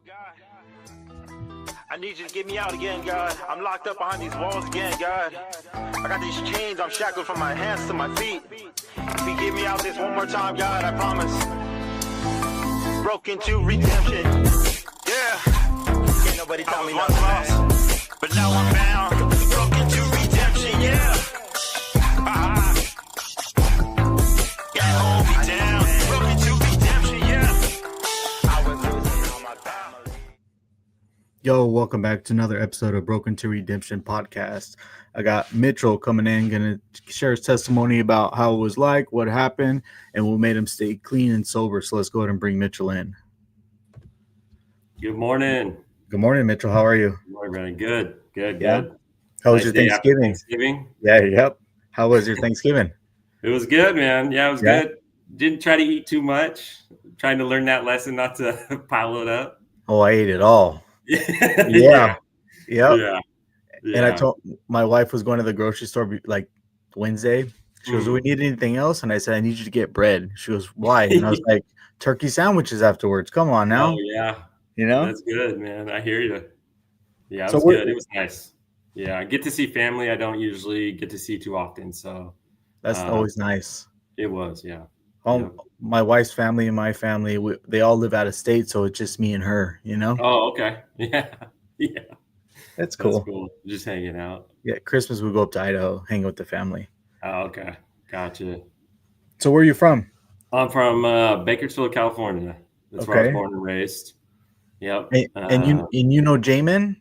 God, I need you to get me out again, God. I'm locked up behind these walls again, God. I got these chains, I'm shackled from my hands to my feet. If you get me out this one more time, God, I promise. Broken to redemption. Yeah. Can't nobody tell me nothing, lost, but now I'm found. Broken to redemption, yeah. Gotta hold me down. Broken to redemption, yeah. I was losing all my family. Yo, welcome back to another episode of Broken to Redemption podcast. I got Mitchell coming in, going to share his testimony about how it was like, what happened, and what made him stay clean and sober. So let's go ahead and bring Mitchell in. Good morning. Good morning, Mitchell. How are you? Good morning, Brandon. Good. Yeah. Good. How was Nice your day after Thanksgiving? Thanksgiving? Yep. How was your Thanksgiving? It was good, man. Yeah, it was Yeah. good. Didn't try to eat too much. Trying to learn that lesson not to pile it up. Oh, I ate it all. Yeah. Yep. Yeah. And I told my wife was going to the grocery store like Wednesday. She goes, "Do we need anything else?" And I said, "I need you to get bread." She goes, "Why?" And I was like, "Turkey sandwiches afterwards. Come on now." Oh, yeah. You know? That's good, man. I hear you. Yeah, it So was what- good. It was nice. Yeah, I get to see family I don't usually get to see too often. So That's always nice. it was, yeah. My wife's family and my family, they all live out of state, so it's just me and her, you know? Oh, okay. Yeah. Yeah. That's That's cool. cool. Just hanging out. Yeah, Christmas we go up to Idaho, hang with the family. Oh, okay. Gotcha. So where are you from? I'm from Bakersfield, California. That's where I was Okay. born and raised. Yep. And you know Jamin?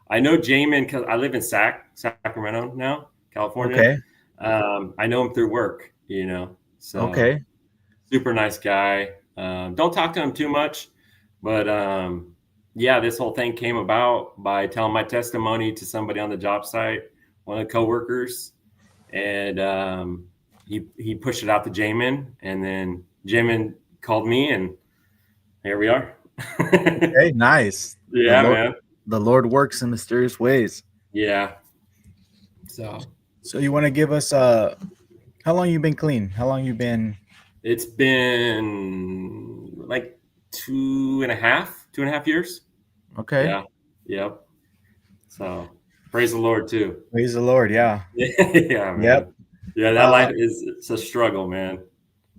I know Jamin because I live in Sacramento now, California. Okay. I know him through work, you know. So Okay. super nice guy. Don't talk to him too much, but yeah, this whole thing came about by telling my testimony to somebody on the job site, one of the coworkers, and he pushed it out to Jamin, and then Jamin called me, and here we are. Okay, nice. Yeah, the Lord, man. The Lord works in mysterious ways. Yeah. So you want to give us how long you been clean? How long you been? It's been like 2.5 years. Okay. Yeah. Yep. So praise the Lord too. Praise the Lord. Yeah. Yeah, man. Yep. Yeah, that life it's a struggle, man.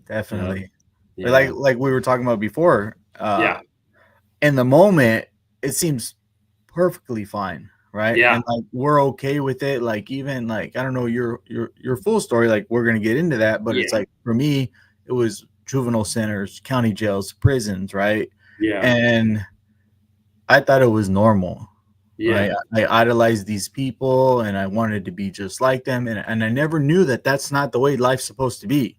Definitely. Yeah. But like we were talking about before, yeah. in the moment it seems perfectly fine, right? Yeah. And like we're okay with it. Like even like I don't know your full story, like we're gonna get into that, but it's like for me, it was juvenile centers, county jails, prisons, right? Yeah. And I thought it was normal. Yeah. Right? I idolized these people and I wanted to be just like them, and I never knew that that's not the way life's supposed to be.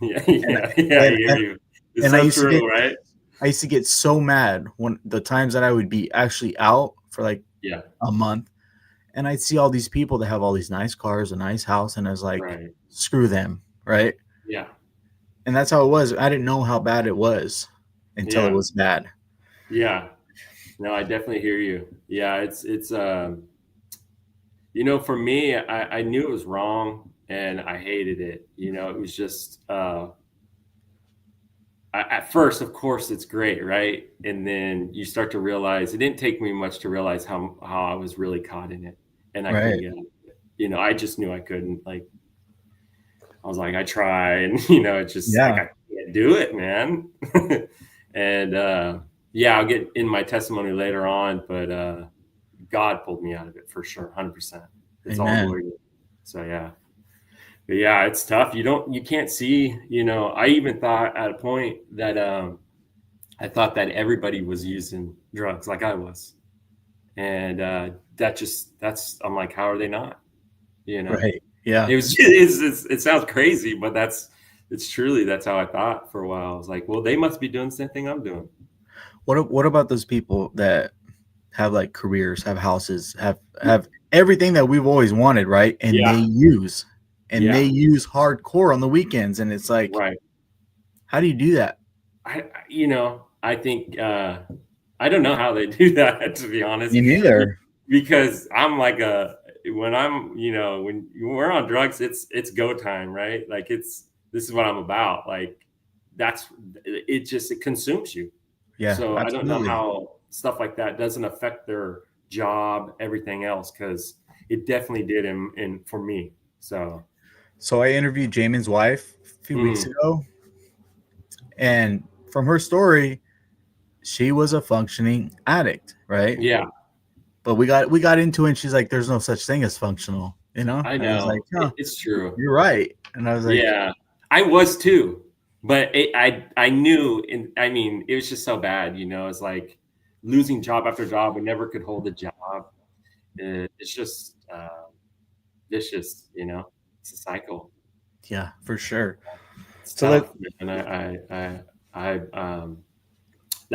Yeah. I hear you. It's and I so used to true, get- right? I used to get so mad when the times that I would be actually out for like Yeah. a month, and I'd see all these people that have all these nice cars, a nice house, and I was like, Right. screw them, right? Yeah. And that's how it was. I didn't know how bad it was until it Yeah. was bad. Yeah. No, I definitely hear you. Yeah, it's you know, for me, I knew it was wrong and I hated it. You know, it was just at first, of course, it's great, right? And then you start to realize it didn't take me much to realize how I was really caught in it, and I couldn't get out of it. You know, I just knew I couldn't. Like, I was like, I try, and you know, it's just like I can't do it, man. And yeah, I'll get in my testimony later on, but God pulled me out of it for sure, 100%. It's all Amen. glory. So yeah. But yeah, it's tough. You can't see, you know, I even thought at a point that I thought that everybody was using drugs like I was. And I'm like, how are they not? You know, Right. Yeah. it sounds crazy, but it's truly, that's how I thought for a while. I was like, well, they must be doing the same thing I'm doing. What about those people that have like careers, have houses, have everything that we've always wanted, right? And Yeah. they use hardcore on the weekends, and it's like, Right. how do you do that? I think I don't know how they do that, to be honest. Me neither. Because I'm like when we're on drugs, it's go time, right? Like this is what I'm about. Like it consumes you. Yeah, So I don't know absolutely. how stuff like that doesn't affect their job, everything else, because it definitely did for me. So So I interviewed Jamin's wife a few weeks mm, ago, and from her story, she was a functioning addict, right? yeah, But we got into it, and she's like, "There's no such thing as functional," you know. I I was like, know "Huh, it's true. you're right," and I was like, Yeah, I was too, but I knew, and I mean, it was just so bad, you know. It's like losing job after job. We never could hold a job. It's just vicious, you know. It's a cycle. "Yeah, for sure." It's So let tough, and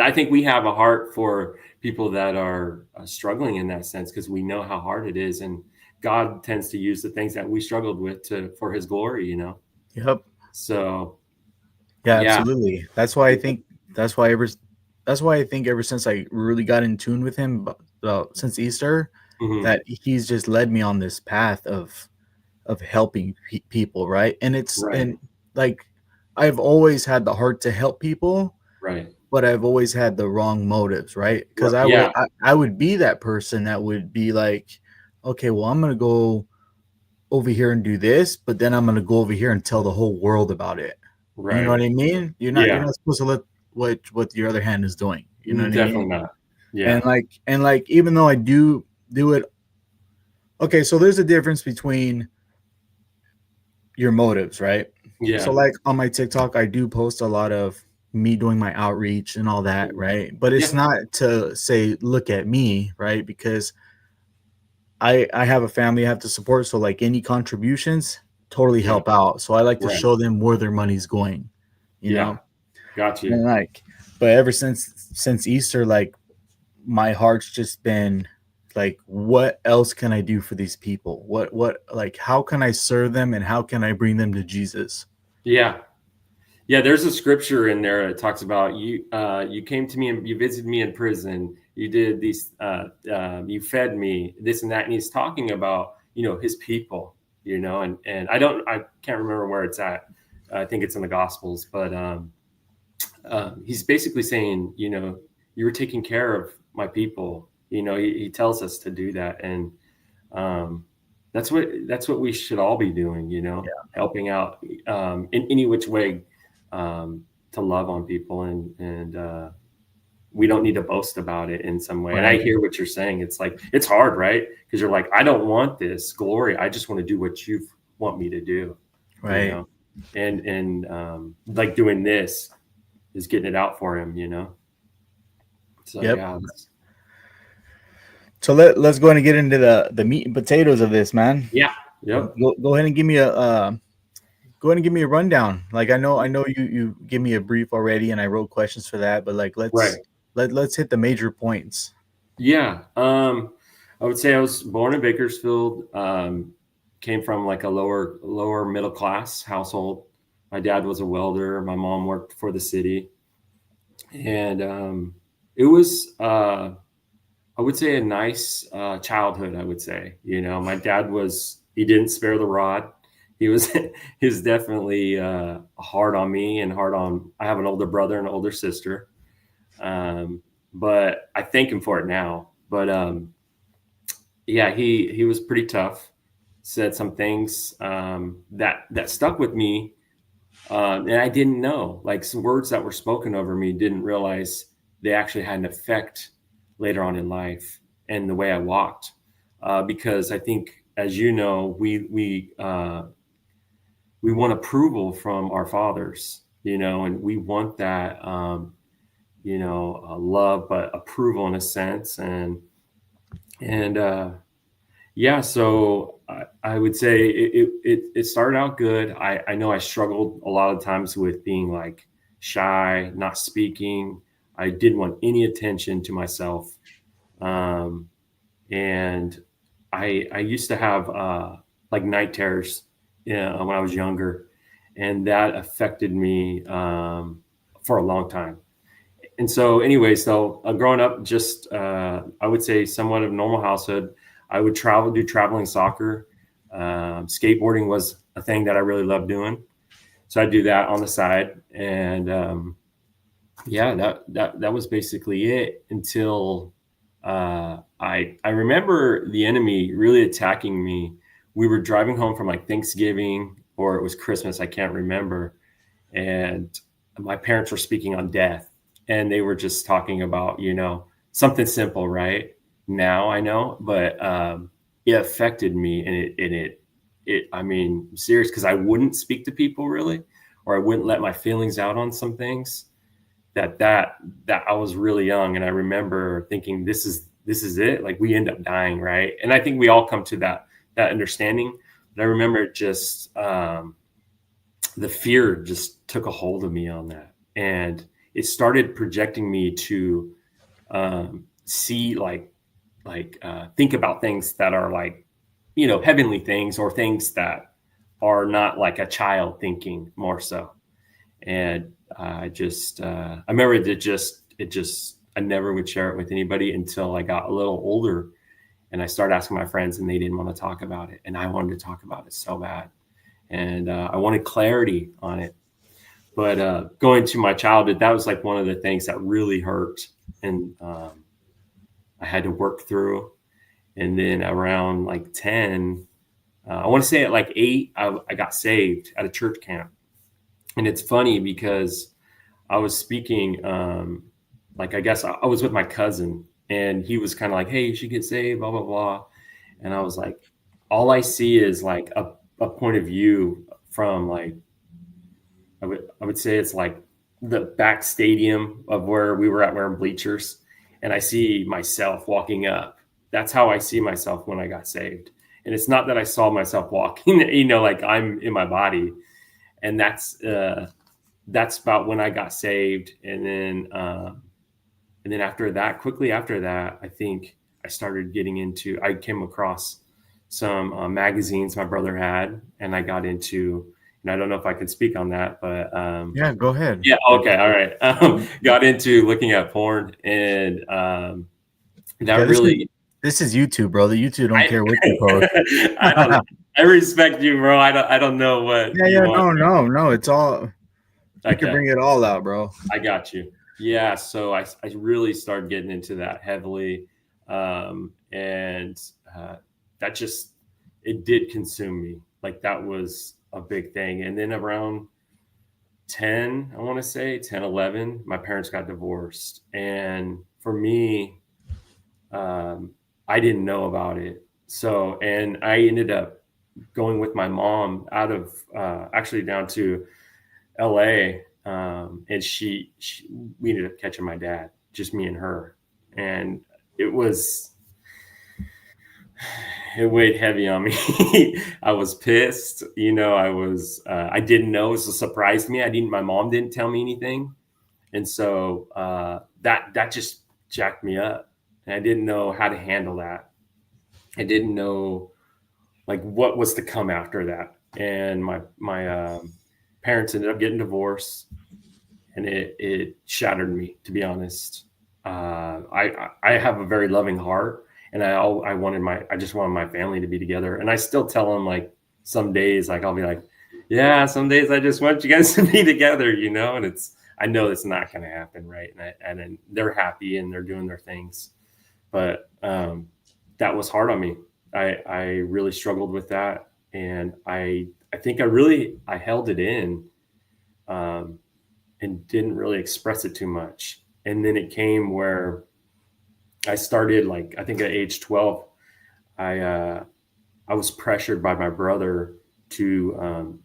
I think we have a heart for people that are struggling in that sense because we know how hard it is, and God tends to use the things that we struggled with for His glory, you know. Yep. So Yeah, yeah, absolutely. That's why I think that's why ever that's why I think ever since I really got in tune with him since Easter, hmm that he's just led me on this path of helping people, right? And it's right, and like I've always had the heart to help people, right, but I've always had the wrong motives, right? Because yeah, I would be that person that would be like, okay, well, I'm gonna go over here and do this, but then I'm gonna go over here and tell the whole world about it. You know right, what I mean? You're yeah, not supposed to let what your other hand is doing. You know what I mean? definitely not. And Yeah, like even though I do it, okay, so there's a difference between your motives, right? So yeah, like on my TikTok, I do post a lot of me doing my outreach and all that, mhm, right? But it's yeah, not to say, look at me, right? Because I have a family I have to support. So like any contributions totally yeah, help out. So I like to right, show them where their money's going, you yeah, know? got And you. like, but ever since Easter, like my heart's just been like, what else can I do for these people? What like how can I serve them and how can I bring them to Jesus? Yeah, yeah, there's a scripture in there that talks about you. You came to me and you visited me in prison. You did these. You fed me this and that, and he's talking about his people. And I can't remember where it's at. I think it's in the Gospels, but he's basically saying, you were taking care of my people. He tells us to do that, and um, that's what we should all be doing. Helping out in any which way to love on people, and we don't need to boast about it in some way. And I Right, hear what you're saying. It's like it's hard, right? Because you're like, I don't want this glory. I just want to do what you want me to do. You right. know, and like doing this is getting it out for him. So Yep. yeah, So let's go ahead and get into the meat and potatoes of this, man. yeah, yep, Go ahead and give me a go ahead and give me a rundown. Like I know you give me a brief already, and I wrote questions for that. But like right. let's hit the major points. Yeah. I would say I was born in Bakersfield, came from like a lower middle class household. My dad was a welder. My mom worked for the city. And it was, I would say, a nice childhood, I would say. My dad he didn't spare the rod. He was, he was definitely hard on me and I have an older brother and an older sister. But I thank him for it now. But yeah, he was pretty tough. Said some things that stuck with me, and I didn't know. Like some words that were spoken over me, didn't realize they actually had an effect later on in life and the way I walked. Because I think, as you know, we want approval from our fathers, and we want that. Love, but approval in a sense. And yeah, so I would say it started out good. I know I struggled a lot of times with being like shy, not speaking. I didn't want any attention to myself. Um, and I used to have like night terrors, when I was younger, and that affected me for a long time. And so anyway, growing up, just I would say somewhat of a normal household. I would do traveling soccer. Skateboarding was a thing that I really loved doing, so I do that on the side. And yeah, that was basically it until I remember the enemy really attacking me. We were driving home from like Thanksgiving or it was Christmas, I can't remember. And my parents were speaking on death and they were just talking about, something simple, right? Now I know, but it affected me I mean, serious, because I wouldn't speak to people really, or I wouldn't let my feelings out on some things that I was really young. And I remember thinking, this is it. Like we end up dying. Right. And I think we all come to that understanding. But I remember just, the fear just took a hold of me on that. And it started projecting me to, see think about things that are like, heavenly things or things that are not like a child thinking more so. And I remember I never would share it with anybody until I got a little older and I started asking my friends and they didn't want to talk about it. And I wanted to talk about it so bad. And I wanted clarity on it. But going to my childhood, that was like one of the things that really hurt. And I had to work through. And then around like 10, I want to say at like 8, I got saved at a church camp. And it's funny because I was speaking, I guess I was with my cousin and he was kind of like, hey, you should get saved, blah, blah, blah. And I was like, all I see is like a point of view from like, I would say it's like the back stadium of where we were at wearing bleachers. And I see myself walking up. That's how I see myself when I got saved. And it's not that I saw myself walking, like I'm in my body. And that's about when I got saved. And then after that, quickly after that, I think I came across some magazines my brother had, and I got into, and I don't know if I can speak on that, but yeah, go ahead. Yeah. Okay. All right. Got into looking at porn and this is YouTube, bro. The YouTube don't care what you post. I respect you, bro. I don't know what. Yeah. No. It's all. I can bring it all out, bro. I got you. Yeah. So I really started getting into that heavily, and that just it did consume me. Like that was a big thing. And then around 10, I want to say 10, 11, my parents got divorced, and for me, I didn't know about it. So, and I ended up going with my mom out of actually down to LA. And we ended up catching my dad, just me and her. And it weighed heavy on me. I was pissed. I didn't know. It surprised me. My mom didn't tell me anything. And so that just jacked me up. And I didn't know how to handle that. I didn't know like what was to come after that. And my parents ended up getting divorced, and it shattered me, to be honest. I have a very loving heart, and I just wanted my family to be together. And I still tell them like some days, like I'll be like, yeah, some days I just want you guys to be together, and I know it's not going to happen. Right. And then they're happy and they're doing their things. But that was hard on me. I really struggled with that. And I think I held it in and didn't really express it too much. And then it came where I started, like, I think at age 12, I was pressured by my brother to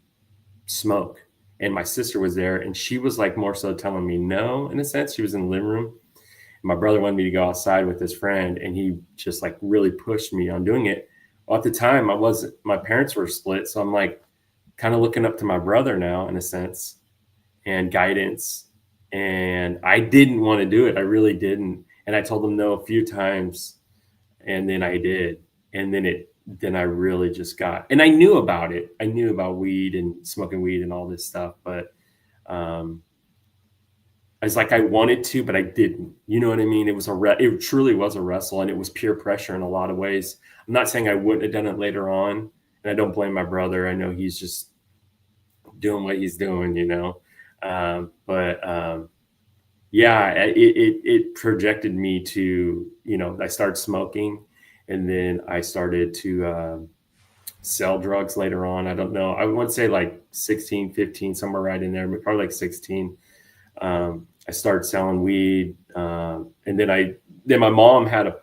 smoke. And my sister was there, and she was like more so telling me no, in a sense. She was in the living room. My brother wanted me to go outside with his friend, and he just like really pushed me on doing it. Well, at the time, my parents were split. So I'm like kind of looking up to my brother now, in a sense, and guidance. And I didn't want to do it. I really didn't. And I told him no a few times, and then I did. And then I really just got, and I knew about it. I knew about weed and smoking weed and all this stuff, but it's like I wanted to, but I didn't. You know what I mean? It truly was a wrestle, and it was peer pressure in a lot of ways. I'm not saying I wouldn't have done it later on, and I don't blame my brother. I know he's just doing what he's doing, but yeah, it projected me to, I started smoking, and then I started to sell drugs later on. I don't know. I would say like 16, 15, somewhere right in there, but probably like 16. I started selling weed. And then my mom had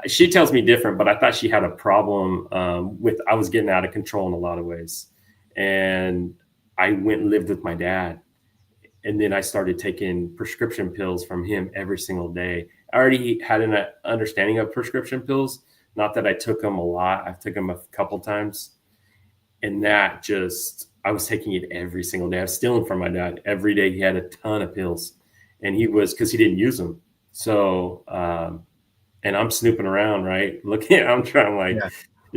she tells me different, but I thought she had a problem I was getting out of control in a lot of ways. And I went and lived with my dad. And then I started taking prescription pills from him every single day. I already had an understanding of prescription pills. Not that I took them a lot. I've taken them a couple times. And I was taking it every single day. I was stealing from my dad. Every day he had a ton of pills. And because he didn't use them. So, and I'm snooping around, right? I'm trying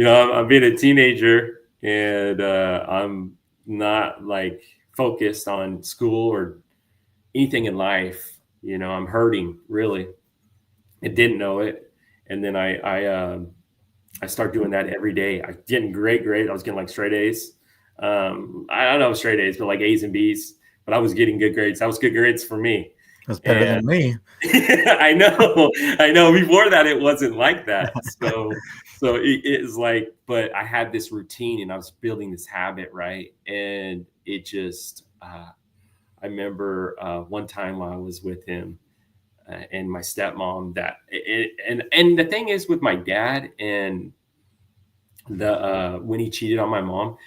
I'm being a teenager, and I'm not like focused on school or anything in life. I'm hurting, really. I didn't know it. And then I started doing that every day. I was getting great grades. I was getting like straight A's. I don't know straight A's, but like A's and B's. But I was getting good grades. That was good grades for me. That's better than me. I know. Before that, it wasn't like that. So it is like, but I had this routine, and I was building this habit, right? And it just, I remember one time while I was with him, and my stepmom, and the thing is with my dad, and when he cheated on my mom,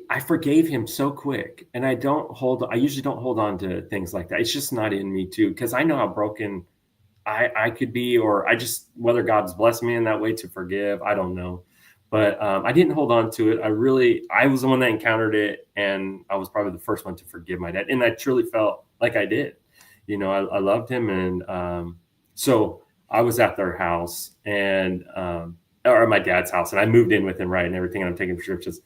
I forgave him so quick, and I usually don't hold on to things like that. It's just not in me too, because I know how broken I could be, or whether God's blessed me in that way to forgive, I don't know. But I didn't hold on to it. I was the one that encountered it, and I was probably the first one to forgive my dad. And I truly felt like I did. I loved him. And so I was at their house, or my dad's house, and I moved in with him, right, and everything. And I'm taking prescriptions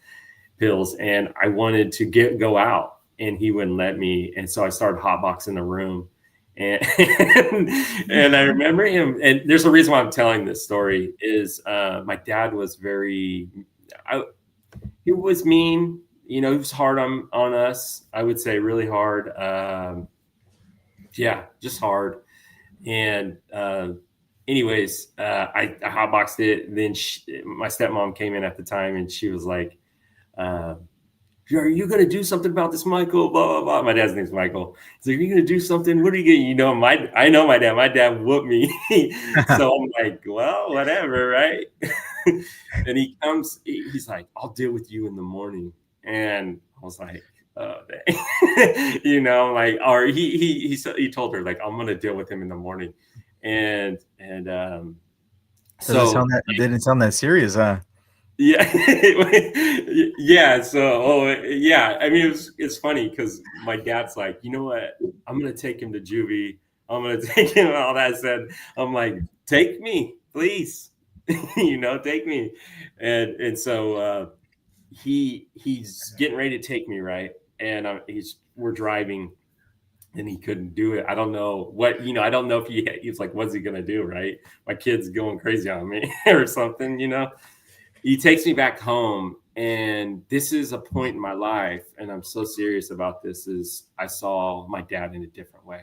pills, and I wanted to go out, and he wouldn't let me. And so I started hotboxing the room. And and I remember him, and there's a reason why I'm telling this story is my dad was he was mean, he was hard on us. I would say really hard. Just hard. And anyways, I hotboxed it. Then my stepmom came in at the time, and she was like, are you going to do something about this, Michael? Blah, blah, blah. My dad's name's Michael. He's like, are you going to do something? What are you going to, I know my dad. My dad whooped me. So I'm like, well, whatever, right? And he comes, he's like, I'll deal with you in the morning. And I was like, oh, dang. Or he told her, like, I'm going to deal with him in the morning. And so it didn't sound that serious, huh? Yeah. Yeah. So, I mean, it's funny because my dad's like, you know what? I'm going to take him to juvie. I'm going to take him. All that said, I'm like, take me, please. Take me. And so he's getting ready to take me, right? And we're driving, and he couldn't do it. I don't know what, I don't know if he's like, what's he going to do, right? My kid's going crazy on me or something, He takes me back home, and this is a point in my life, and I'm so serious about this, is I saw my dad in a different way,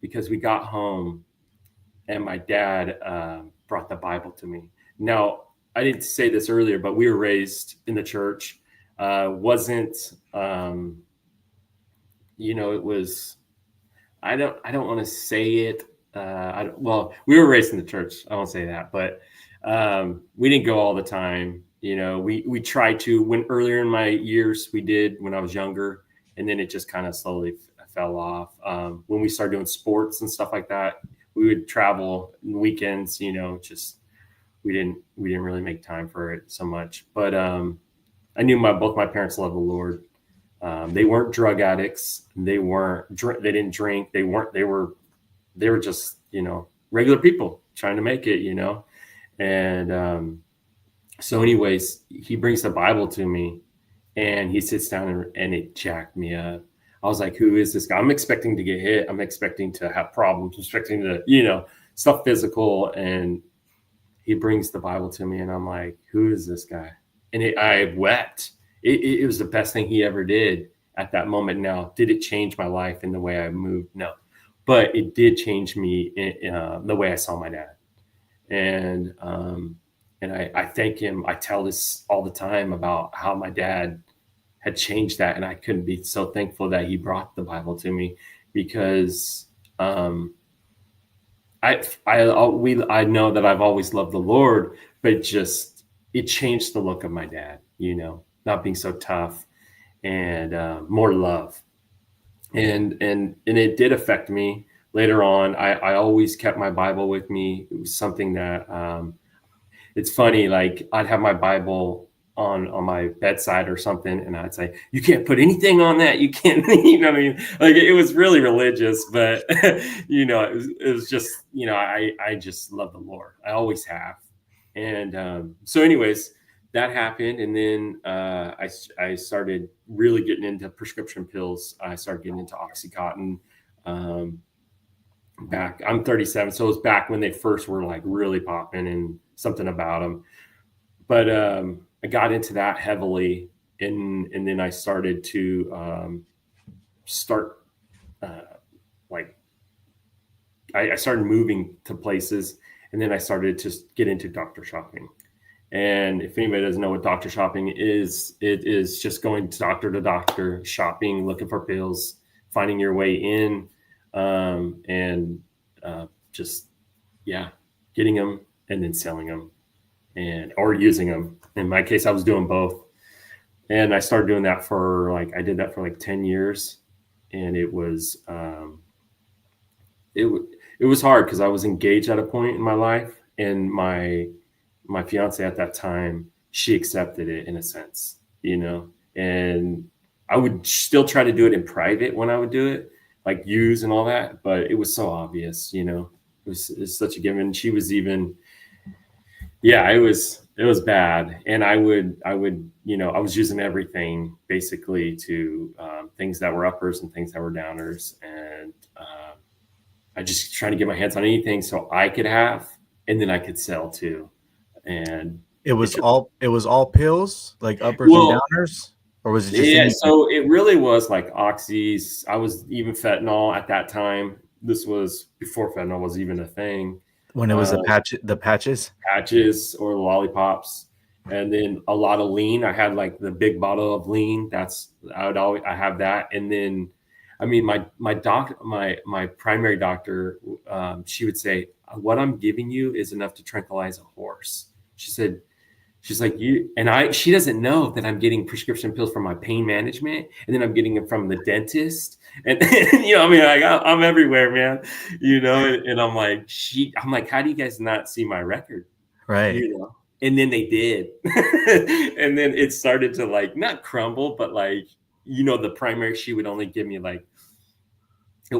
because we got home and my dad brought the Bible to me. Now, I didn't say this earlier, but we were raised in the church. It was, I don't want to say it. We were raised in the church. I won't say that, but we didn't go all the time. We tried to, when earlier in my years, we did when I was younger, and then it just kind of slowly fell off. When we started doing sports and stuff like that, we would travel weekends, just, we didn't really make time for it so much, but I knew both my parents loved the Lord. They weren't drug addicts. They didn't drink. They were just, regular people trying to make it, And so anyways, he brings the Bible to me, and he sits down, and it jacked me up. I was like, who is this guy? I'm expecting to get hit. I'm expecting to have problems. I'm expecting to, stuff physical. And he brings the Bible to me, and I'm like, who is this guy? And I wept. It was the best thing he ever did. at that moment. Now, did it change my life in the way I moved? No, but it did change me in the way I saw my dad. And I thank him. I tell this all the time about how my dad had changed that. And I couldn't be so thankful that he brought the Bible to me, because I know that I've always loved the Lord, but it changed the look of my dad, not being so tough, and more love. And it did affect me later on. I always kept my Bible with me. It was something that, it's funny, like I'd have my Bible on my bedside or something, and I'd say, you can't put anything on that. You can't, what I mean? Like, it was really religious, but it was just, I just love the Lord. I always have. And so anyways, that happened. And then I started really getting into prescription pills. I started getting into OxyContin. I'm 37. So it was back when they first were like really popping, and something about them. But I got into that heavily. And then I started to I started moving to places, and then I started to get into doctor shopping. And if anybody doesn't know what doctor shopping is, it is just going doctor to doctor, shopping, looking for pills, finding your way in, and getting them and then selling them, or using them. In my case, I was doing both. And I started doing that I did that for 10 years. And it was hard, because I was engaged at a point in my life, and my fiance at that time, she accepted it in a sense, and I would still try to do it in private when I would do it, like use and all that. But it was so obvious, it was such a given. She was even, it was bad. And I was using everything basically to things that were uppers and things that were downers. And I just trying to get my hands on anything so I could have, and then I could sell too. And it was all pills, like uppers and downers, or was it just anything? So it really was like oxys. I was even fentanyl at that time. This was before fentanyl was even a thing. When it was the patches or the lollipops, and then a lot of lean. I had like the big bottle of lean. I have that. And then, I mean, my primary doctor, she would say, what I'm giving you is enough to tranquilize a horse. She's like, she doesn't know that I'm getting prescription pills for my pain management, and then I'm getting them from the dentist. And I'm everywhere, man, and I'm like, how do you guys not see my record? Right. And then they did. And then it started to not crumble, but the primary, she would only give me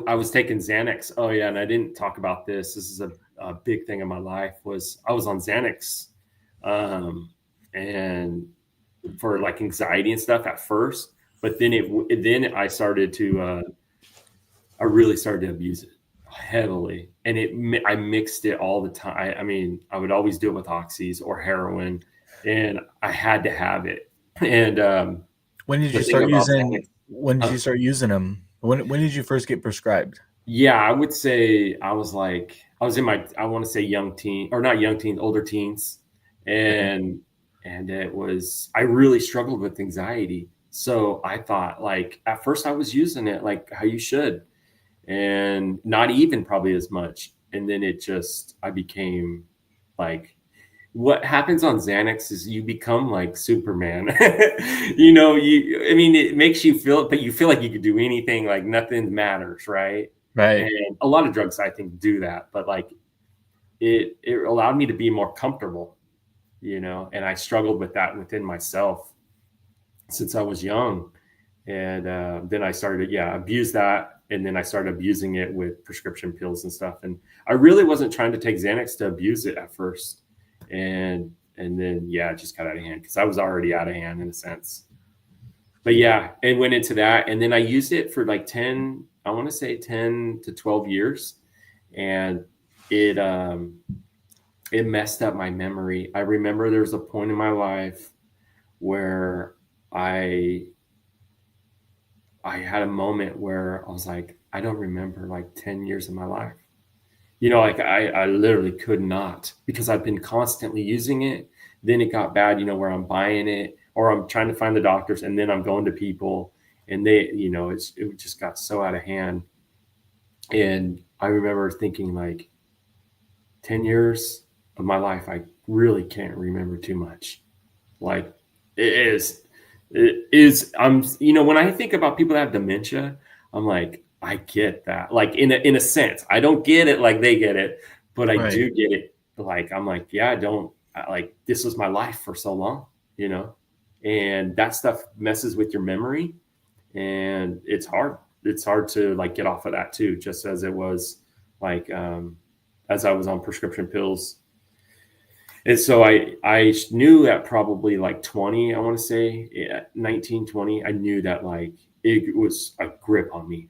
I was taking Xanax. Oh yeah. And I didn't talk about this. This is a big thing in my life. I was on Xanax, and for anxiety and stuff at first, but then I started to, I really started to abuse it heavily. And I mixed it all the time. I mean, I would always do it with oxys or heroin, and I had to have it. And, when did you start using, did you start using them? When did you first get prescribed? Yeah, I would say I was in my, I want to say young teen, or not young teens, older teens. And I really struggled with anxiety. So I thought at first I was using it like how you should, and not even probably as much. And then I became what happens on Xanax is you become like Superman. It makes you feel, but you feel like you could do anything, like nothing matters. Right. Right. And a lot of drugs, I think, do that, but it allowed me to be more comfortable, and I struggled with that within myself since I was young. And then I started, abuse that. And then I started abusing it with prescription pills and stuff. And I really wasn't trying to take Xanax to abuse it at first. And then, it just got out of hand, because I was already out of hand in a sense. But and went into that. And then I used it for 10 to 12 years. And it messed up my memory. I remember there was a point in my life where I I had a moment where I was like, I don't remember like 10 years of my life. You know, like I literally could not, because I've been constantly using it. Then it got bad, you know, where I'm buying it or I'm trying to find the doctors, and then I'm going to people and they, you know, it just got so out of hand. And I remember thinking like 10 years of my life, I really can't remember too much. Like it is, you know, when I think about people that have dementia, I'm like, I get that. Like in a sense, I don't get it like they get it, but I do get it. Like, I'm like, yeah, like, this was my life for so long, you know, and that stuff messes with your memory, and it's hard. It's hard to like get off of that too, just as it was like, as I was on prescription pills. And so I knew at probably like 20, I want to say 19, 20, I knew that like it was a grip on me.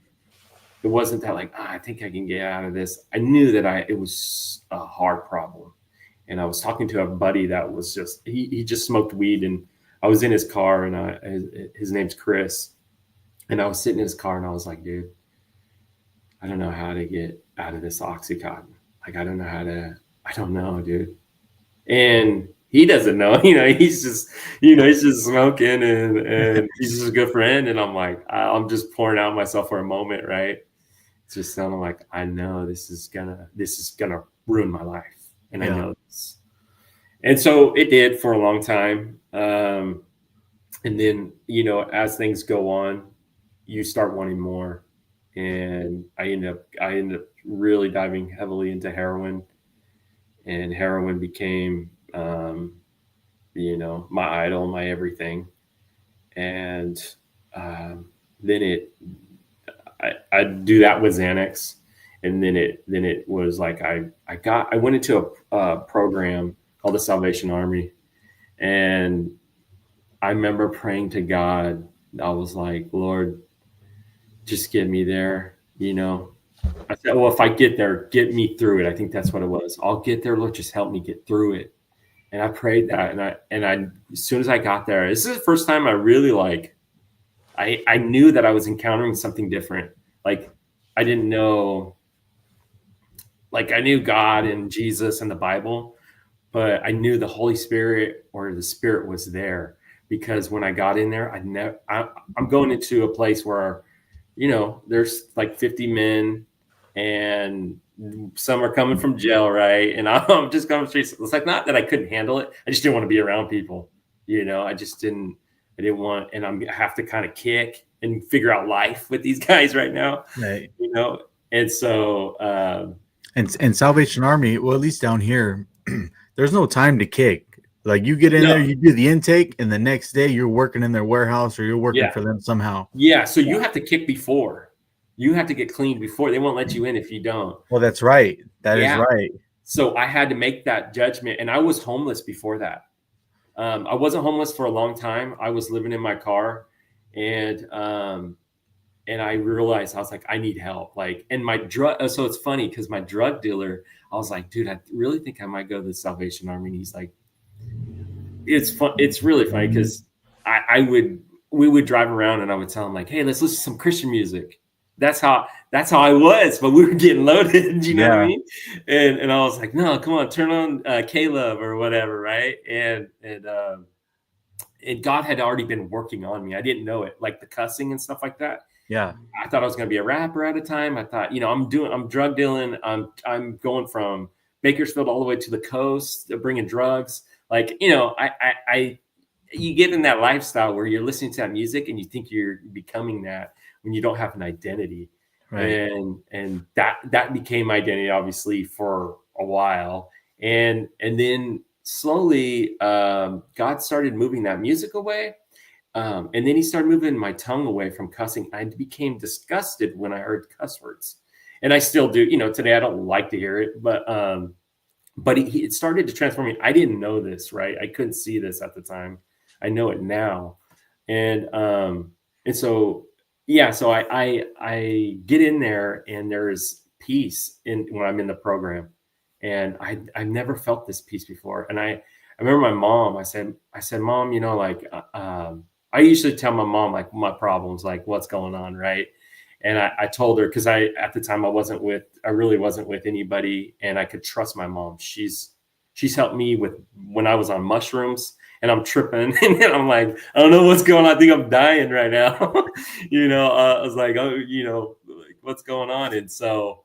It wasn't that like, I think I can get out of this. I knew that it was a hard problem. And I was talking to a buddy that was just, he just smoked weed, and I was in his car, and his name's Chris. And I was sitting in his car, and I was like, dude, I don't know how to get out of this Oxycontin. Like, I don't know, dude. And he doesn't know, you know, he's just smoking, and he's just a good friend. And I'm like, I'm just pouring out myself for a moment, right? It's just sounding like, I know this is gonna ruin my life. And I know this. And so it did for a long time. And then, you know, as things go on, you start wanting more. And I ended up really diving heavily into heroin. And heroin became, you know, my idol, my everything. And then I'd do that with Xanax. And then it was like, I went into a program called the Salvation Army. And I remember praying to God. I was like, Lord, just get me there, you know. I said, well, if I get there, get me through it. I think that's what it was. I'll get there, Lord, just help me get through it. And I prayed that, and I as soon as I got there, this is the first time I really like, I knew that I was encountering something different. Like, I didn't know, like, I knew God and Jesus and the Bible, but I knew the Holy Spirit, or the Spirit, was there, because when I got in there, I'm going into a place where, you know, there's like 50 men, and some are coming from jail, right? And I'm just coming straight. It's like, not that I couldn't handle it. I just didn't want to be around people, you know. I didn't want, and I have to kind of kick and figure out life with these guys right now, right? You know. And so, and Salvation Army, well, at least down here, there's no time to kick. Like, you get in there, you do the intake, and the next day you're working in their warehouse, or you're working for them somehow. Yeah. So you have to kick before. You have to get clean before. They won't let you in if you don't. Well, that's right. That is right. So I had to make that judgment, and I was homeless before that. I wasn't homeless for a long time. I was living in my car, and I realized, I was like, I need help. Like, and my drug. So it's funny, because my drug dealer, I was like, dude, I really think I might go to the Salvation Army. And he's like, it's fun. It's really funny, because we would drive around, and I would tell him like, hey, let's listen to some Christian music. That's how I was, but we were getting loaded, you know what I mean? And I was like, no, come on, turn on K-Love or whatever, right? And God had already been working on me. I didn't know it, like the cussing and stuff like that. Yeah. I thought I was going to be a rapper at a time. I thought, you know, I'm drug dealing. I'm going from Bakersfield all the way to the coast, bringing drugs. Like, you know, you get in that lifestyle where you're listening to that music and you think you're becoming that, when you don't have an identity. Right. And that became my identity, obviously, for a while. And then slowly, God started moving that music away. And then he started moving my tongue away from cussing. I became disgusted when I heard cuss words. And I still do, you know, today I don't like to hear it, but it started to transform me. I didn't know this, right? I couldn't see this at the time. I know it now. And so, yeah, so I get in there, and there's peace when I'm in the program, and I never felt this peace before. And I remember my mom. I said, Mom, you know, like, I usually tell my mom like my problems, like what's going on, right? And I told her, because at the time I really wasn't with anybody, and I could trust my mom. She's helped me with when I was on mushrooms and I'm tripping and then I'm like, I don't know what's going on. I think I'm dying right now. I was like, oh, like, what's going on? And so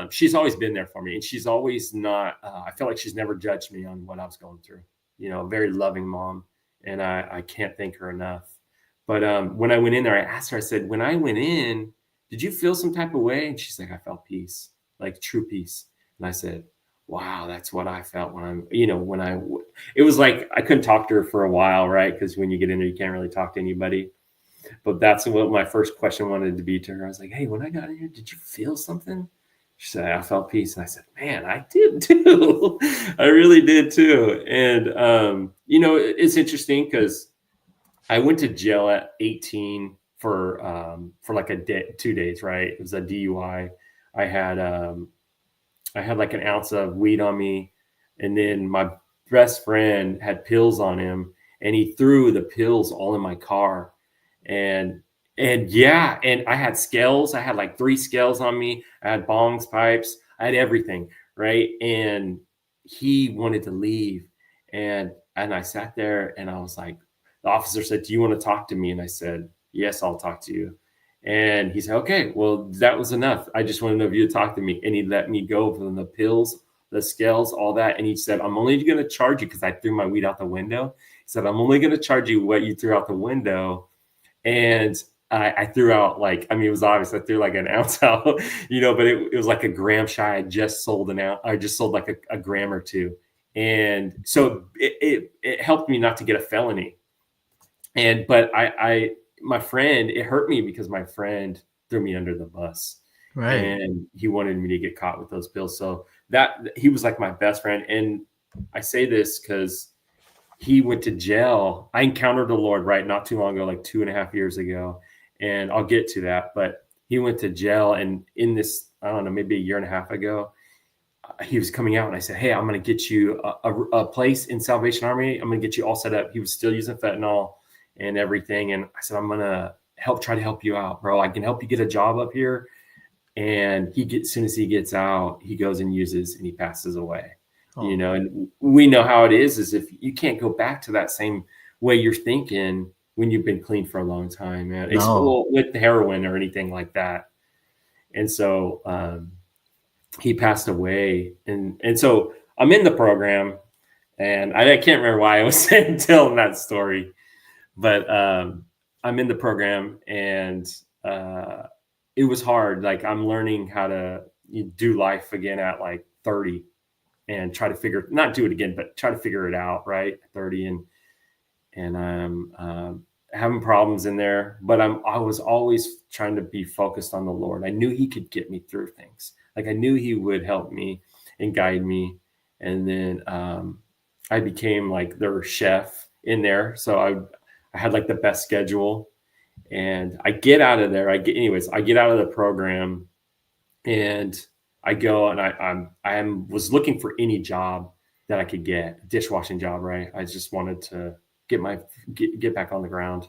she's always been there for me, and she's always not, I feel like she's never judged me on what I was going through, a very loving mom. And I can't thank her enough. But when I went in there, I asked her, I said, when I went in, did you feel some type of way? And she's like, I felt peace, like true peace. And I said, wow, that's what I felt it was like, I couldn't talk to her for a while, right? Because when you get in there, you can't really talk to anybody. But that's what my first question wanted to be to her. I was like, hey, when I got in here, did you feel something? She said, I felt peace. And I said, man, I did too. I really did too. And, it's interesting because I went to jail at 18 for like 2 days, right? It was a DUI. I had like an ounce of weed on me, and then my best friend had pills on him, and he threw the pills all in my car. And I had scales. I had like 3 scales on me. I had bongs, pipes. I had everything, right? And he wanted to leave, and I sat there, and I was like, the officer said, do you want to talk to me? And I said, yes, I'll talk to you. And he said, okay, well, that was enough. I just want to know if you would talk to me. And he let me go from the pills, the scales, all that. And he said, I'm only going to charge you because I threw my weed out the window. He said, I'm only going to charge you what you threw out the window. And I threw out it was obvious. I threw like an ounce out, but it was like a gram shy. I just sold an ounce. I just sold like a gram or 2. And so it helped me not to get a felony. But my friend, it hurt me because my friend threw me under the bus, right? And he wanted me to get caught with those pills. So that he was like my best friend. And I say this because he went to jail. I encountered the Lord, right, not too long ago, like 2.5 years ago. And I'll get to that. But he went to jail, and in this, I don't know, maybe 1.5 years ago, he was coming out, and I said, hey, I'm going to get you a place in Salvation Army. I'm going to get you all set up. He was still using fentanyl and everything. And I said, I'm going to try to help you out, bro. I can help you get a job up here. And as soon as he gets out, he goes and uses, and he passes away. Oh. And we know how it is if you can't go back to that same way you're thinking when you've been clean for a long time, man. It's with the heroin or anything like that. And so he passed away. And so I'm in the program, and I can't remember why I was telling that story. But I'm in the program, and it was hard. Like, I'm learning how to do life again at like 30 and try to not do it again, but try to figure it out, right? At 30. And I'm having problems in there, but I was always trying to be focused on the Lord. I knew he could get me through things. Like, I knew he would help me and guide me. And then I became like their chef in there. So I had like the best schedule, and I get out of there. I get out of the program, and I go, and I was looking for any job that I could get, a dishwashing job, right? I just wanted to get back on the ground.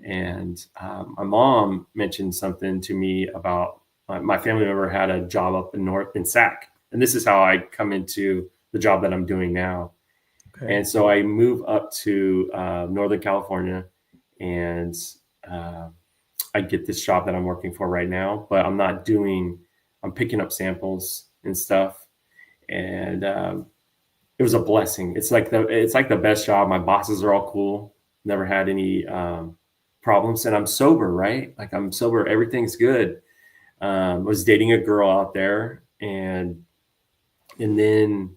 And my mom mentioned something to me about my family member had a job up in Sac. And this is how I come into the job that I'm doing now. Okay. And so I move up to Northern California, and I get this job that I'm working for right now, but I'm picking up samples and stuff. And it was a blessing. It's like the best job. My bosses are all cool. Never had any problems. And I'm sober, right? Like, I'm sober. Everything's good. I was dating a girl out there, and then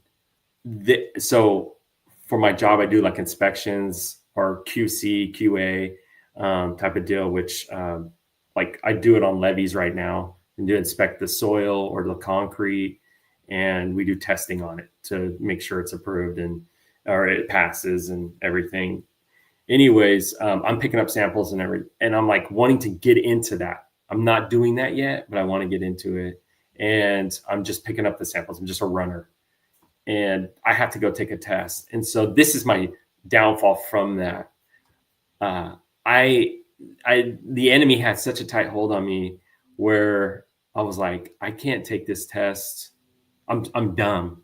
so for my job, I do like inspections or QC, QA type of deal, which like I do it on levees right now, and do inspect the soil or the concrete, and we do testing on it to make sure it's approved or it passes and everything. Anyways, I'm picking up samples and I'm like wanting to get into that. I'm not doing that yet, but I want to get into it. And I'm just picking up the samples. I'm just a runner, and I have to go take a test. And so this is my downfall from that. the enemy had such a tight hold on me where I was like, I can't take this test. I'm dumb.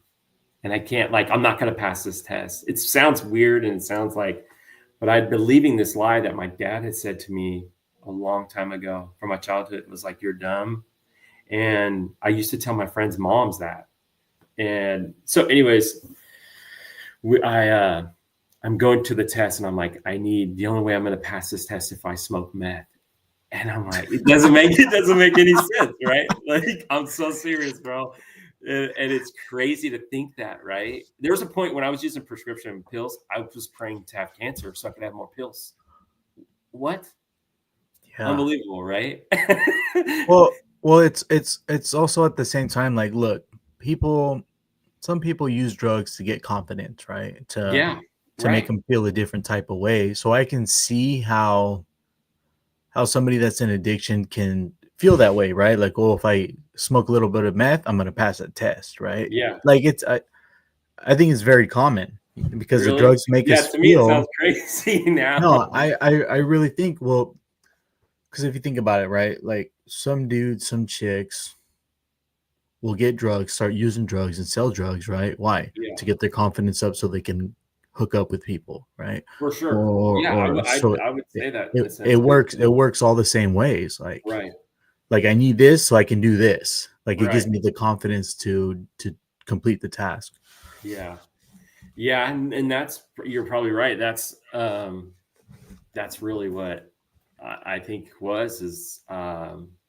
And I can't, like, I'm not going to pass this test. It sounds weird. And it sounds like, but I'd believing this lie that my dad had said to me a long time ago from my childhood. It was like, you're dumb. And I used to tell my friends' moms that. And so anyways, I'm going to the test and I'm like, the only way I'm going to pass this test if I smoke meth. And I'm like, it doesn't make any sense, right? Like, I'm so serious, bro. And it's crazy to think that, right? There was a point when I was using prescription pills, I was praying to have cancer so I could have more pills. What? Yeah. Unbelievable, right? Well, it's also at the same time, like, look, some people use drugs to get confidence, right? To make them feel a different type of way. So I can see how somebody that's in addiction can feel that way, right? Like, oh, if I smoke a little bit of meth, I'm going to pass a test, right? Yeah. Like, I think it's very common because the drugs make us to me, it sounds crazy now. No, I really think, well, because if you think about it, right? Like, some dudes, some chicks will get drugs, start using drugs and sell drugs, right? Why? Yeah. To get their confidence up so they can hook up with people, right? For sure. I would say that it works. It works all the same ways. Like, right. Like, I need this so I can do this. Like, it gives me the confidence to complete the task. Yeah. Yeah. And you're probably right. That's really what I think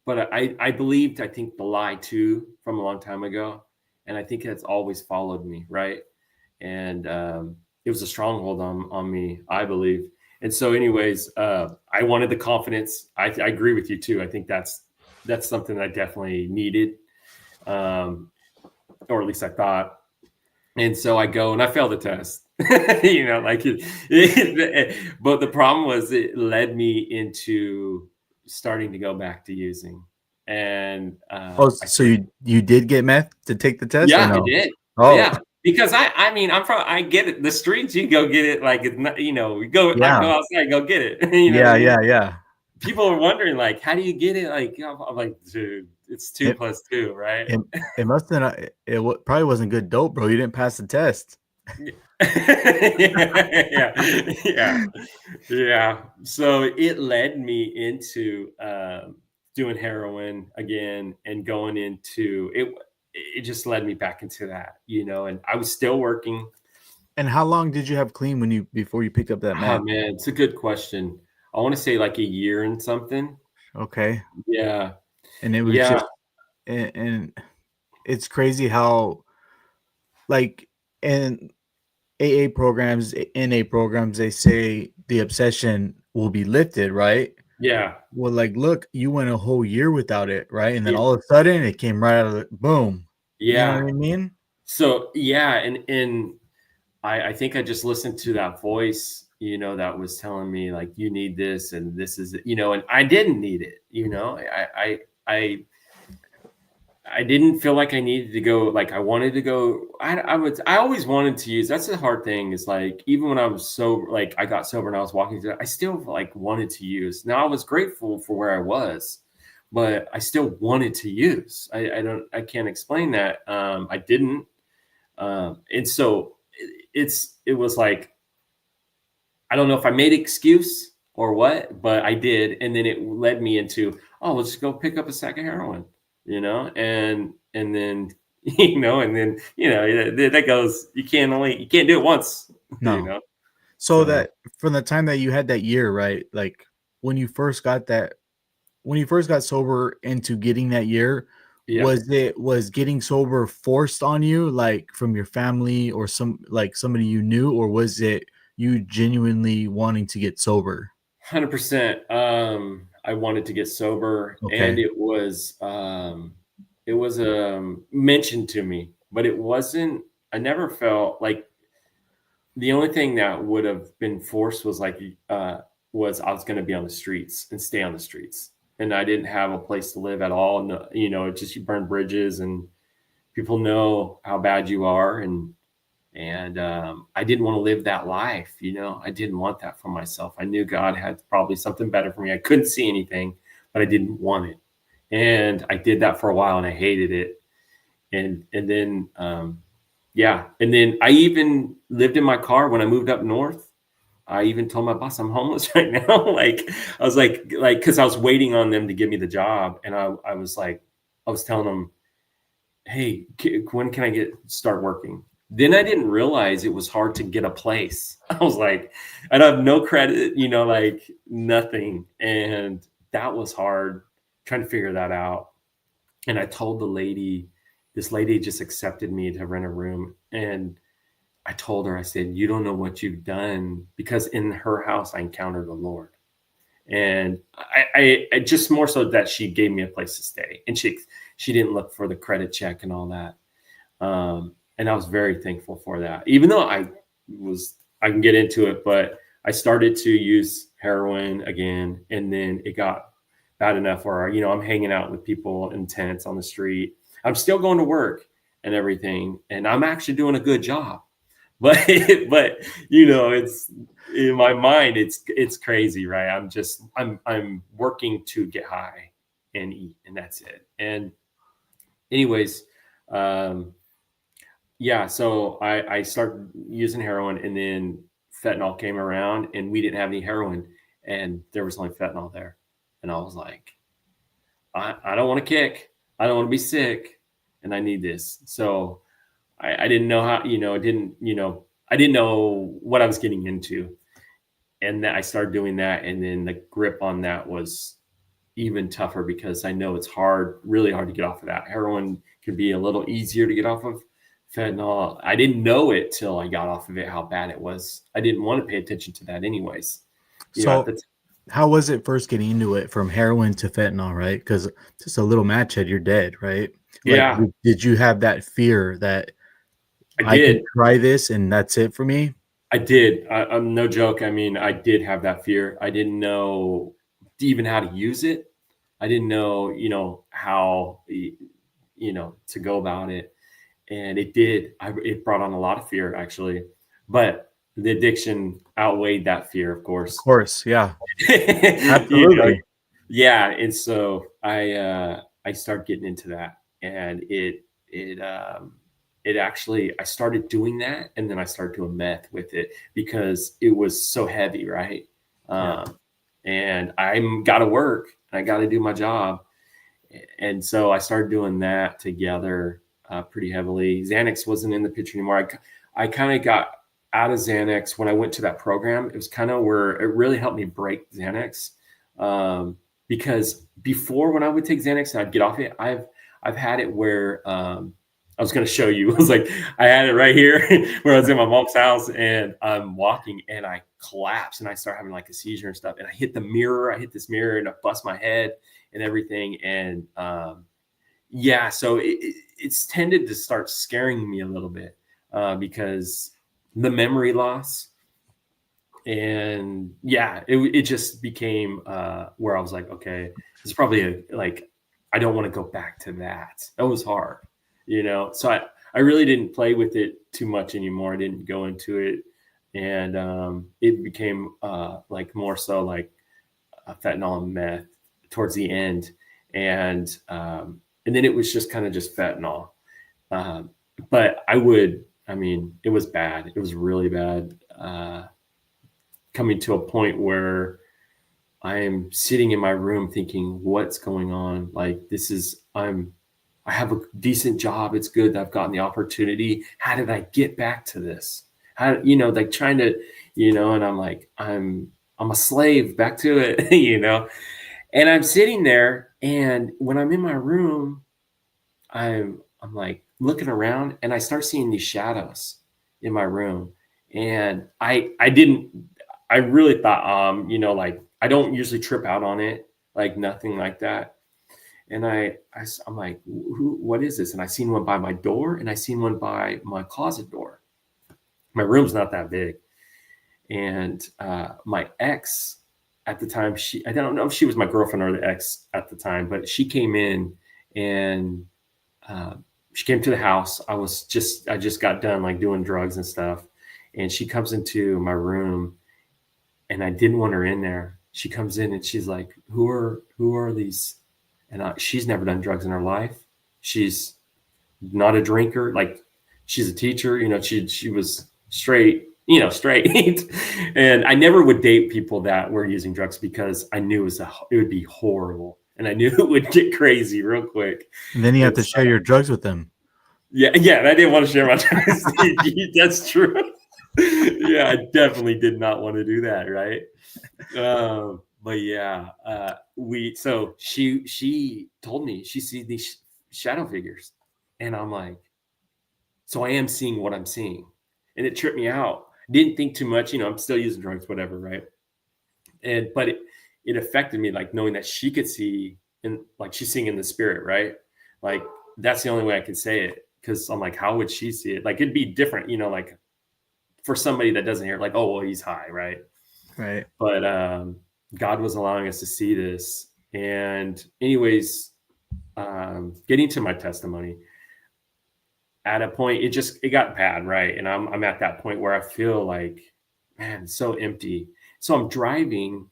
but I believed, I think, the lie too from a long time ago. And I think that's always followed me. Right. And, it was a stronghold on me, I believe. And so anyways, I wanted the confidence. I agree with you too. I think that's something I definitely needed, or at least I thought. And so I go and I failed the test, but the problem was it led me into starting to go back to using. And so you did get meth to take the test? Yeah, I did. Oh, yeah. Because I get it. The streets, you go get it. Like, we go outside, go get it. Yeah. People are wondering, like, how do you get it? Like, I'm like, dude, it's 2 + 2, right? It must have not. It probably wasn't good dope, bro. You didn't pass the test. Yeah. So it led me into doing heroin again and going into it. It just led me back into that, and I was still working. And how long did you have clean before you picked up that meth? Oh, man, it's a good question. I want to say like a year and something. Okay. Yeah. And it was just, and it's crazy how, like, in AA programs, NA programs, they say the obsession will be lifted, right? Yeah. Well, like, look, you went a whole year without it, right? And then all of a sudden it came right out of the boom. Yeah. You know what I mean? So, yeah. And I think I just listened to that voice, that was telling me, like, you need this and this is, and I didn't need it. I didn't feel like I needed to go, like I wanted to go. I always wanted to use. That's the hard thing is, like, even when I was sober, like I got sober and I was walking through, I still like wanted to use. Now I was grateful for where I was, but I still wanted to use. I can't explain that. I didn't. And so it was like, I don't know if I made an excuse or what, but I did. And then it led me into, let's just go pick up a sack of heroin. And then, and then, that goes, you can't do it once. No. So that from the time that you had that year, right? Like when you first got sober into getting that year, was getting sober forced on you, like from your family or somebody you knew, or was it you genuinely wanting to get sober? 100%. I wanted to get sober, and it was mentioned to me, but it wasn't. I never felt like the only thing that would have been forced was I was going to be on the streets and stay on the streets, and I didn't have a place to live at all. No, just you burn bridges, and people know how bad you are, and And I didn't want to live that life. I didn't want that for myself. I knew God had probably something better for me. I couldn't see anything, but I didn't want it. And I did that for a while and I hated it. And then, and then I even lived in my car when I moved up north. I even told my boss I'm homeless right now. Like, I was like, cause I was waiting on them to give me the job. And I was telling them, hey, when can I start working? Then I didn't realize it was hard to get a place. I was like, I don't have no credit, like nothing. And that was hard trying to figure that out. And I told this lady just accepted me to rent a room. And I told her, I said, you don't know what you've done, because in her house, I encountered the Lord. And I just more so that she gave me a place to stay, and she didn't look for the credit check and all that. And I was very thankful for that, even though I can get into it, but I started to use heroin again. And then it got bad enough where, I'm hanging out with people in tents on the street. I'm still going to work and everything. And I'm actually doing a good job, but it's in my mind, it's crazy, right? I'm working to get high and eat, and that's it. And anyways, so I started using heroin, and then fentanyl came around, and we didn't have any heroin, and there was only fentanyl there. And I was like, I don't want to kick. I don't want to be sick, and I need this. So I didn't know how, I didn't know what I was getting into. And that I started doing that. And then the grip on that was even tougher, because I know it's really hard to get off of that. Heroin can be a little easier to get off of. Fentanyl, I didn't know it till I got off of it, how bad it was. I didn't want to pay attention to that anyways. How was it first getting into it, from heroin to fentanyl, right? Because just a little match head, you're dead, right? Yeah. Did you have that fear that I did can try this and that's it for me? I did. I'm no joke. I mean, I did have that fear. I didn't know even how to use it. I didn't know, how, to go about it. And it did. It brought on a lot of fear, actually. But the addiction outweighed that fear, of course. Of course, yeah. Absolutely. Yeah. And so I started getting into that, and it actually, I started doing that, and then I started doing meth with it because it was so heavy, right? And I got to work, and I got to do my job. And so I started doing that together pretty heavily. Xanax wasn't in the picture anymore. I kind of got out of Xanax when I went to that program. It was kind of where it really helped me break Xanax. Because before, when I would take Xanax and I'd get off it, I've had it where I was going to show you. I was like, I had it right here where I was in my mom's house, and I'm walking and I collapse and I start having like a seizure and stuff. And I hit this mirror and I bust my head and everything. And so it's tended to start scaring me a little bit because the memory loss. And it just became where I was like, okay, it's probably I don't want to go back to that. That was hard. So I really didn't play with it too much anymore. I didn't go into it. And it became more so like fentanyl and meth towards the end. And then it was just kind of just fentanyl. But it was bad. It was really bad. Coming to a point where I am sitting in my room thinking, what's going on? Like, I have a decent job. It's good that I've gotten the opportunity. How did I get back to this? How, trying to, and I'm like, I'm a slave back to it, and I'm sitting there, and when I'm in my room, I'm like looking around, and I start seeing these shadows in my room. And I really thought, I don't usually trip out on it, like nothing like that. And I'm like, what is this? And I seen one by my door, and I seen one by my closet door. My room's not that big. And my ex at the time, I don't know if she was my girlfriend or the ex at the time, but she came in, and she came to the house. I just got done like doing drugs and stuff. And she comes into my room and I didn't want her in there. She comes in and she's like, who are these? And she's never done drugs in her life. She's not a drinker. Like, she's a teacher, she was straight, straight. And I never would date people that were using drugs because I knew it would be horrible. And I knew it would get crazy real quick. And then you have to share your drugs with them. Yeah. And I didn't want to share my drugs. That's true. Yeah, I definitely did not want to do that. Right. But yeah, she told me she sees these shadow figures, and I'm like, so I am seeing what I'm seeing, and it tripped me out. Didn't think too much, I'm still using drugs, whatever, right? But it affected me, like knowing that she could see, and like she's seeing in the spirit, right? Like that's the only way I could say it, because I'm like, how would she see it? Like it'd be different, like for somebody that doesn't hear, like, oh well, he's high, right? Right. But God was allowing us to see this. And anyways, getting to my testimony, at a point, it got bad, right? And I'm at that point where I feel like, man, it's so empty. So I'm driving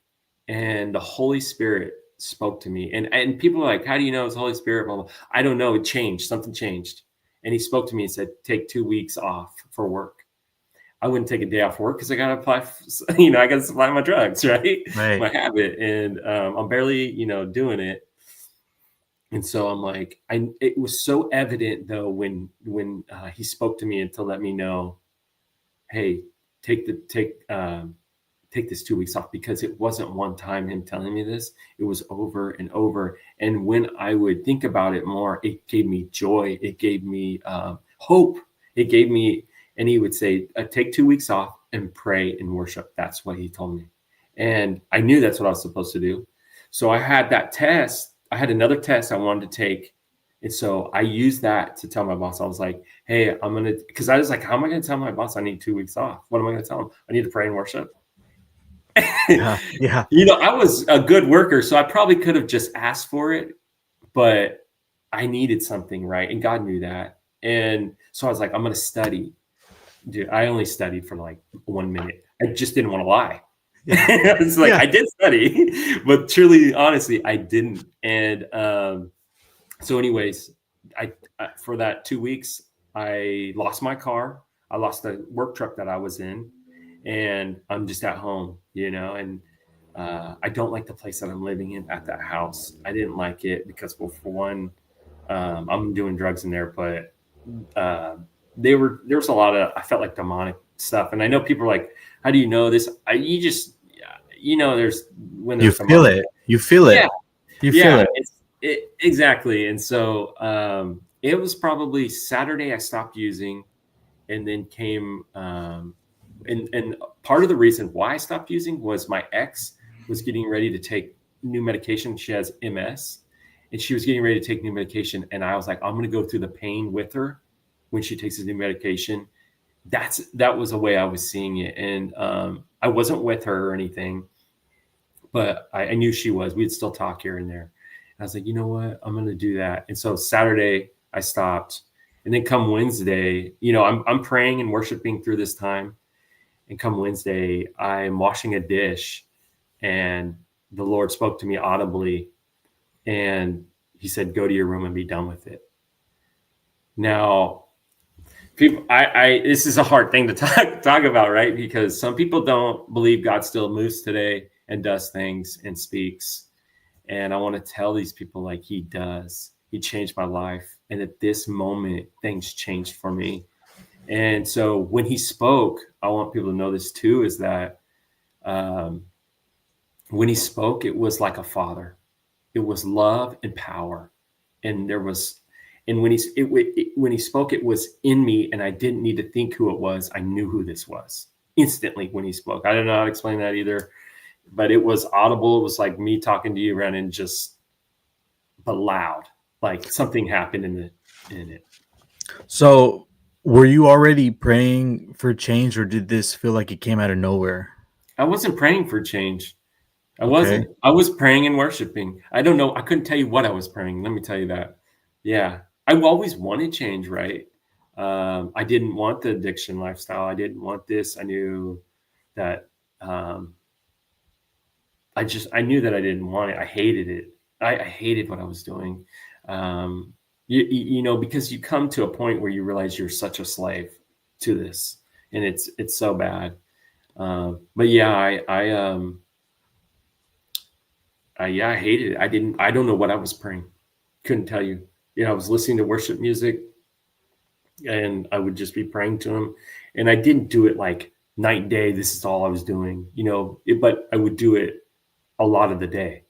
and the Holy Spirit spoke to me. And people are like, how do you know it's the Holy Spirit? Blah, blah. I don't know. It changed. Something changed. And he spoke to me and said, take 2 weeks off for work. I wouldn't take a day off work because I got to apply, I got to supply my drugs, right? My habit. And I'm barely, doing it. And so I'm like, it was so evident though, when he spoke to me and to let me know, hey, take this 2 weeks off, because it wasn't one time him telling me this, it was over and over. And when I would think about it more, it gave me joy. It gave me hope. It gave me, and he would say, take 2 weeks off and pray and worship. That's what he told me. And I knew that's what I was supposed to do. So I had that test. I had another test I wanted to take. And so I used that to tell my boss. I was like, hey, because I was like, how am I going to tell my boss I need 2 weeks off? What am I going to tell him? I need to pray and worship. Yeah. I was a good worker, so I probably could have just asked for it, but I needed something, right? And God knew that. And so I was like, I'm going to study. Dude, I only studied for like 1 minute. I just didn't want to lie. It's like, I did study, but truly, honestly, I didn't. And so anyways, I for that 2 weeks, I lost my car. I lost the work truck that I was in, and I'm just at home, and I don't like the place that I'm living in at that house. I didn't like it because, well, for one, I'm doing drugs in there, but there was a lot of, I felt like demonic stuff. And I know people are like, how do you know this? There's when there's you feel it. You feel it. You feel it. Exactly. And so it was probably Saturday I stopped using, and then came and part of the reason why I stopped using was my ex was getting ready to take new medication. She has MS, and she was getting ready to take new medication. And I was like, I'm going to go through the pain with her when she takes the new medication. That was the way I was seeing it. And I wasn't with her or anything, but I knew she was. We'd still talk here and there. And I was like, you know what? I'm going to do that. And so Saturday I stopped. And then come Wednesday, I'm praying and worshiping through this time. And come Wednesday, I'm washing a dish, and the Lord spoke to me audibly, and he said, go to your room and be done with it. Now, people, this is a hard thing to talk about, right? Because some people don't believe God still moves today and does things and speaks. And I want to tell these people, like, he does. He changed my life. And at this moment, things changed for me. And so when he spoke, I want people to know this too, is that when he spoke, it was like a father. It was love and power. And when he spoke, it was in me, and I didn't need to think who it was. I knew who this was instantly when he spoke. I don't know how to explain that either, but it was audible. It was like me talking to you, Brandon, but loud, like something happened in it. So were you already praying for change, or did this feel like it came out of nowhere? I wasn't praying for change. I wasn't. Okay. I was praying and worshiping. I don't know. I couldn't tell you what I was praying. Let me tell you that. Yeah. I always wanted change, right? I didn't want the addiction lifestyle. I didn't want this. I knew that I knew that I didn't want it. I hated it. I hated what I was doing. You know, because you come to a point where you realize you're such a slave to this, and it's so bad. But yeah, I hated it. I don't know what I was praying. Couldn't tell you. You know, I was listening to worship music, and I would just be praying to him. And I didn't do it like night and day. This is all I was doing, you know, but I would do it a lot of the day,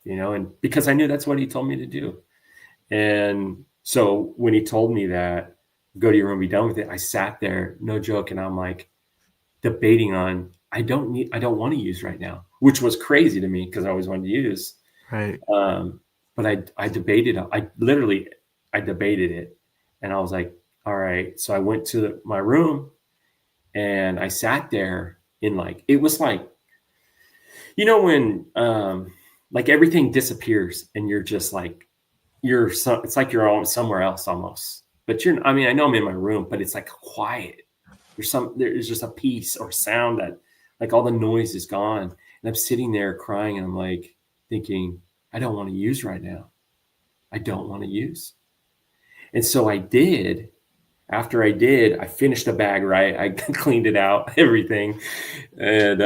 you know, and because I knew that's what he told me to do. And so when he told me that, go to your room, be done with it, I sat there, no joke. And I'm like debating on, I don't want to use right now, which was crazy to me because I always wanted to use. Right. But I debated, I debated it. And I was like, all right. So I went to my room and I sat there in like, it was like, you know, when like everything disappears and you're just like, it's like you're all somewhere else almost. But I mean, I know I'm in my room, but it's like quiet. There's just a peace or sound that like all the noise is gone. And I'm sitting there crying and I'm like thinking, I don't want to use right now. I don't want to use. And so I did. After I did, I finished the bag, right? I cleaned it out, everything. And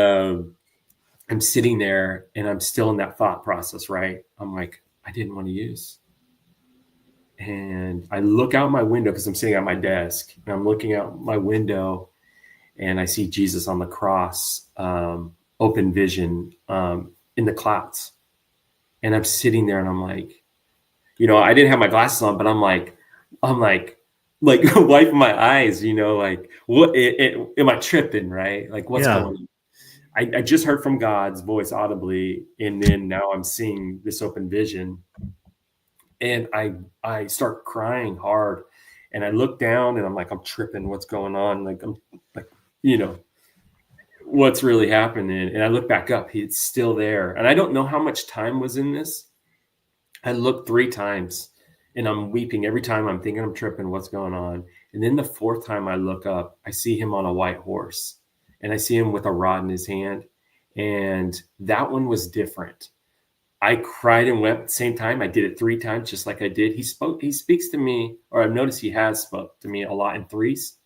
I'm sitting there and I'm still in that thought process, right? I'm like, I didn't want to use. And I look out my window because I'm sitting at my desk and I'm looking out my window and I see Jesus on the cross, open vision in the clouds. And I'm sitting there and I'm like, you know, I didn't have my glasses on, but I'm like wiping my eyes, you know, like what am I tripping, right? Like what's going on? I just heard from God's voice audibly, and then now I'm seeing this open vision, and I start crying hard, and I look down, and I'm like, I'm tripping. What's going on? Like I'm like, you know, what's really happening? And I look back up, he's still there, and I don't know how much time was in this. I looked 3 times, and I'm weeping every time. I'm thinking I'm tripping. What's going on? And then the 4th time I look up, I see him on a white horse. And I see him with a rod in his hand. And that one was different. I cried and wept at the same time. I did it 3 times, just like I did. He speaks to me, or I've noticed he has spoke to me a lot in 3s.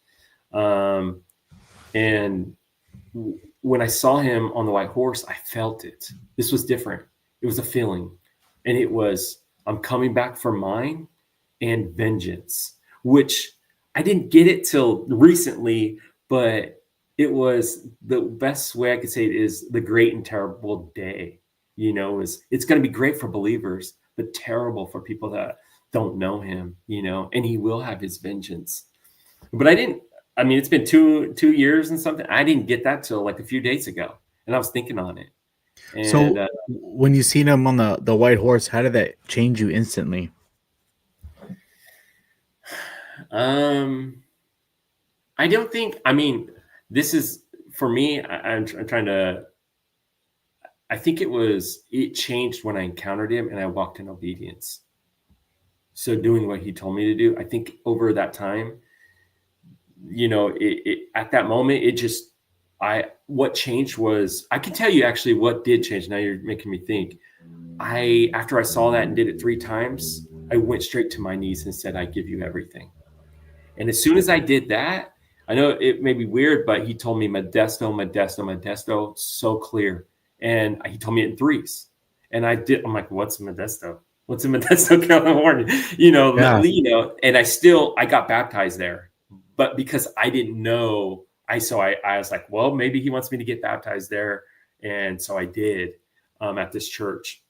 And when I saw him on the white horse, I felt it. This was different. It was a feeling. And it was, I'm coming back for mine and vengeance, which I didn't get it till recently, but it was the best way I could say it is the great and terrible day. You know, it's going to be great for believers, but terrible for people that don't know him, you know, and he will have his vengeance. But I mean, it's been two years and something. I didn't get that till like a few days ago, and I was thinking on it. And, so when you seen him on the white horse, how did that change you instantly? I don't think, I mean, this is for me, I'm trying to, I think it changed when I encountered him and I walked in obedience. So doing what he told me to do, I think over that time, you know, at that moment, what changed was, I can tell you actually what did change. Now you're making me think. After I saw that and did it 3 times, I went straight to my knees and said, I give you everything. And as soon as I did that, I know it may be weird, but he told me Modesto, Modesto, Modesto, so clear. And he told me it in 3s. And I'm like, what's Modesto? What's in Modesto, California? You know, and I got baptized there. But because I didn't know, I was like, well, maybe he wants me to get baptized there. And so I did at this church.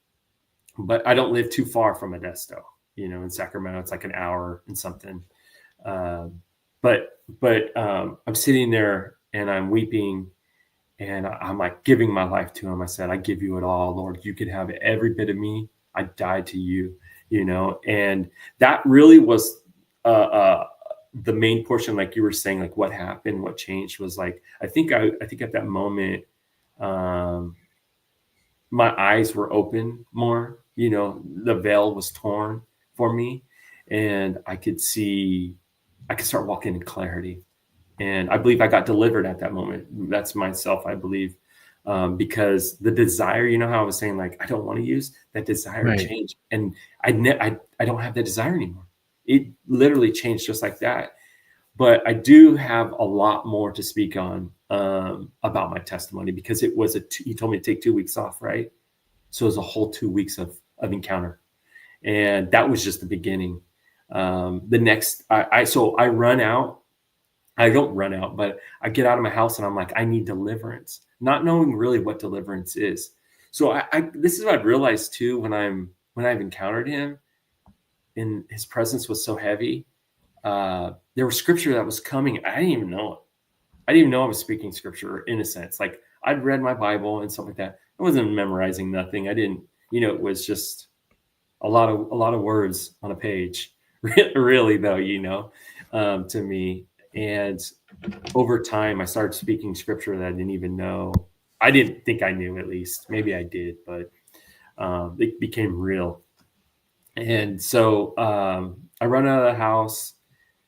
But I don't live too far from Modesto, you know, in Sacramento. It's like an hour and something. But I'm sitting there and I'm weeping and I'm like giving my life to him. I said, I give you it all, Lord. You could have every bit of me. I died to you, you know, and that really was the main portion. Like you were saying, like what happened, what changed was like, I think at that moment, my eyes were open more, you know, the veil was torn for me. and I could start walking in clarity. And I believe I got delivered at that moment. That's myself, I believe. Because the desire, you know how I was saying, like, I don't want to use, that desire changed. And I don't have that desire anymore. It literally changed just like that. But I do have a lot more to speak on about my testimony, because it was you told me to take 2 weeks off, right? So it was a whole 2 weeks of encounter. And that was just the beginning. The next, I run out. I don't run out, but I get out of my house and I'm like, I need deliverance, not knowing really what deliverance is. So this is what I've realized too, when I've encountered him, and his presence was so heavy. There was scripture that was coming. I didn't even know it. I didn't even know I was speaking scripture, in a sense. Like, I'd read my Bible and stuff like that. I wasn't memorizing nothing. I didn't, it was just a lot of words on a page, really though, to me. And over time, I started speaking scripture that I didn't even know. I didn't think I knew, at least. Maybe I did, but it became real. And so I run out of the house.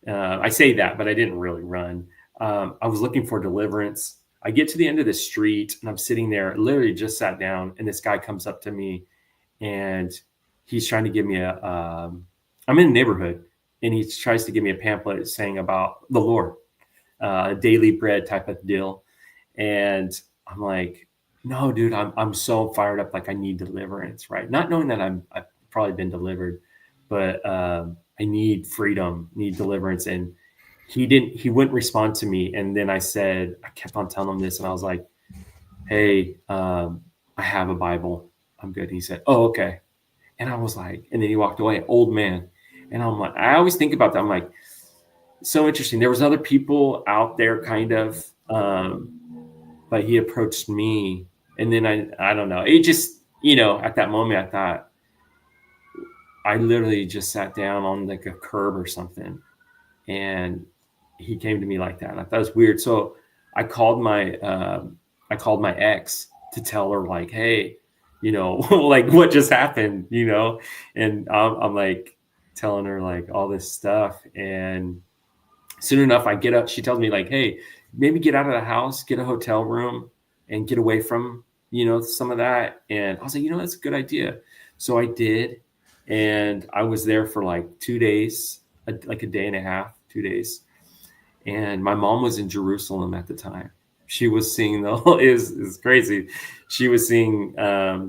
I say that, but I didn't really run. I was looking for deliverance. I get to the end of the street and I'm sitting there, literally just sat down, and this guy comes up to me and he's trying to give me I'm in a neighborhood, and he tries to give me a pamphlet saying about the Lord, a daily bread type of deal. And I'm like, no, dude, I'm so fired up. Like, I need deliverance, right? Not knowing that I've probably been delivered, but I need freedom, need deliverance. And he wouldn't respond to me. And then I kept on telling him this, and I was like, hey, I have a Bible. I'm good. He said, oh, okay. And I was like, and then he walked away, old man. And I'm like, I always think about that. I'm like, so interesting. There was other people out there kind of, but he approached me. And then I don't know. It just, at that moment, I thought, I literally just sat down on like a curb or something. And he came to me like that. And I thought it was weird. So I called my ex to tell her, like, hey, like, what just happened, and I'm like telling her like all this stuff. And soon enough, I get up, she tells me like, hey, maybe get out of the house, get a hotel room and get away from, some of that. And I was like, that's a good idea. So I did. And I was there for like 2 days, like a day and a half, 2 days. And my mom was in Jerusalem at the time. She was seeing is crazy. She was seeing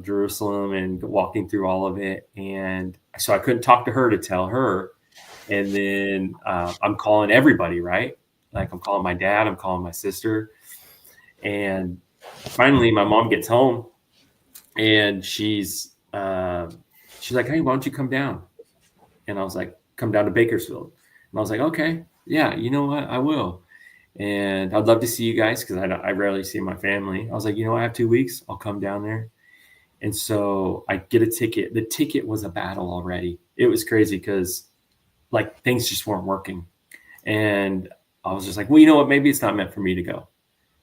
Jerusalem and walking through all of it. And so I couldn't talk to her to tell her. And then I'm calling everybody, right? Like, I'm calling my dad, I'm calling my sister. And finally my mom gets home, and she's like, hey, why don't you come down? And I was like, come down to Bakersfield. And I was like, okay, yeah, you know what? I will. And I'd love to see you guys, because I rarely see my family. I was like, I have 2 weeks. I'll come down there. And so I get a ticket. The ticket was a battle already. It was crazy, because like, things just weren't working. And I was just like, well, you know what? Maybe it's not meant for me to go.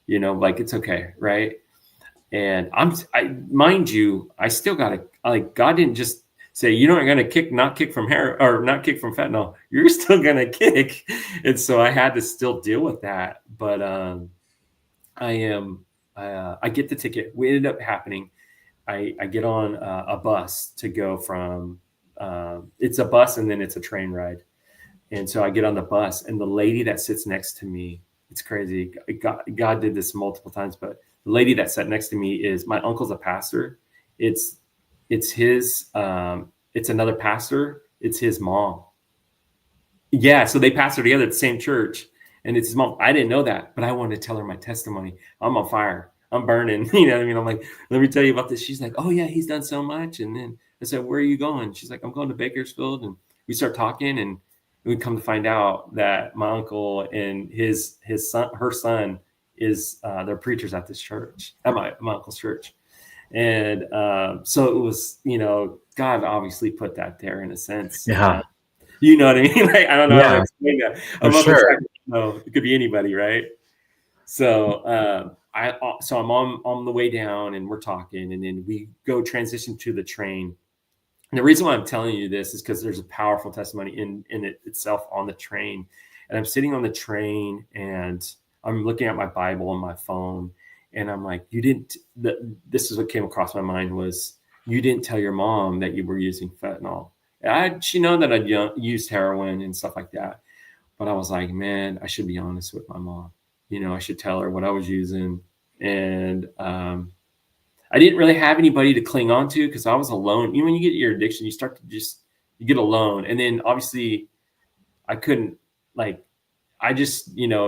Like, it's okay, right? And mind you, I still got to, like, God didn't just say, you're going to not kick from fentanyl. You're still going to kick. And so I had to still deal with that. But I get the ticket. We ended up happening. I get on a bus to go from, it's a bus and then it's a train ride. And so I get on the bus, and the lady that sits next to me, it's crazy. God did this multiple times, but the lady that sat next to me is, my uncle's a pastor. It's his, it's another pastor. It's his mom. Yeah. So they pastor together at the same church, and it's his mom. I didn't know that, but I wanted to tell her my testimony. I'm on fire. I'm burning. You know what I mean? I'm like, let me tell you about this. She's like, oh yeah, he's done so much. And then I said, where are you going? She's like, I'm going to Bakersfield. And we start talking, and we come to find out that my uncle and his son, her son, is they're preachers at this church, at my uncle's church. And so it was, God obviously put that there in a sense. Yeah. You know what I mean? Like, I don't know how to explain that. For sure. It could be anybody, right? So I'm on the way down, and we're talking, and then we go transition to the train. And the reason why I'm telling you this is because there's a powerful testimony in it itself on the train. And I'm sitting on the train and I'm looking at my Bible on my phone, and I'm like, this is what came across my mind was, you didn't tell your mom that you were using fentanyl. She know that I'd used heroin and stuff like that. But I was like, man, I should be honest with my mom. I should tell her what I was using. And I didn't really have anybody to cling on to because I was alone. When you get your addiction, you start to you get alone. And then obviously I couldn't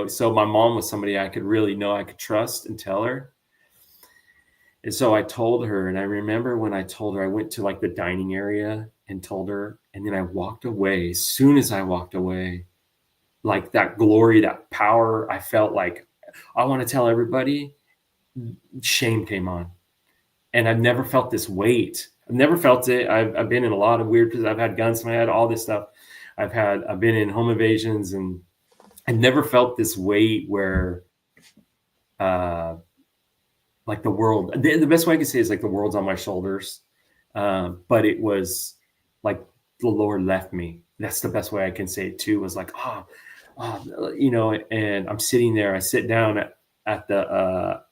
so my mom was somebody I could really know I could trust and tell her. And so I told her, and I remember when I told her, I went to the dining area and told her, and then I walked away. As soon as I walked away, that glory, that power, I felt like I want to tell everybody, shame came on. And I've never felt this weight. I've never felt it. I've been in a lot of weird places. I've had guns in my head, all this stuff. I've been in home invasions, and I never felt this weight where, the world, the best way I can say is the world's on my shoulders. But it was like the Lord left me. That's the best way I can say it too, was and I'm sitting there, I sit down at the,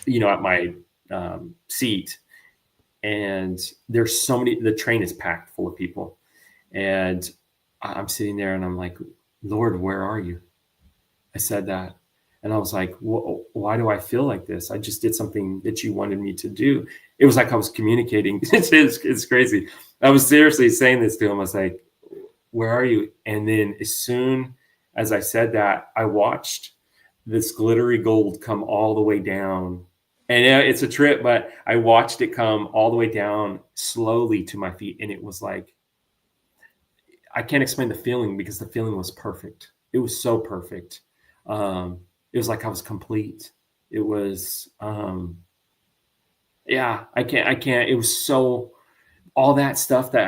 at my seat, and there's so many, the train is packed full of people, and I'm sitting there and I'm like, Lord, where are you? I said that. And I was like, why do I feel like this? I just did something that you wanted me to do. It was like I was communicating. It's crazy. I was seriously saying this to him. I was like, where are you? And then as soon as I said that, I watched this glittery gold come all the way down. And it's a trip, but I watched it come all the way down slowly to my feet. And it was like, I can't explain the feeling because the feeling was perfect. It was so perfect. It was like I was complete. It was, I can't, it was so, all that stuff that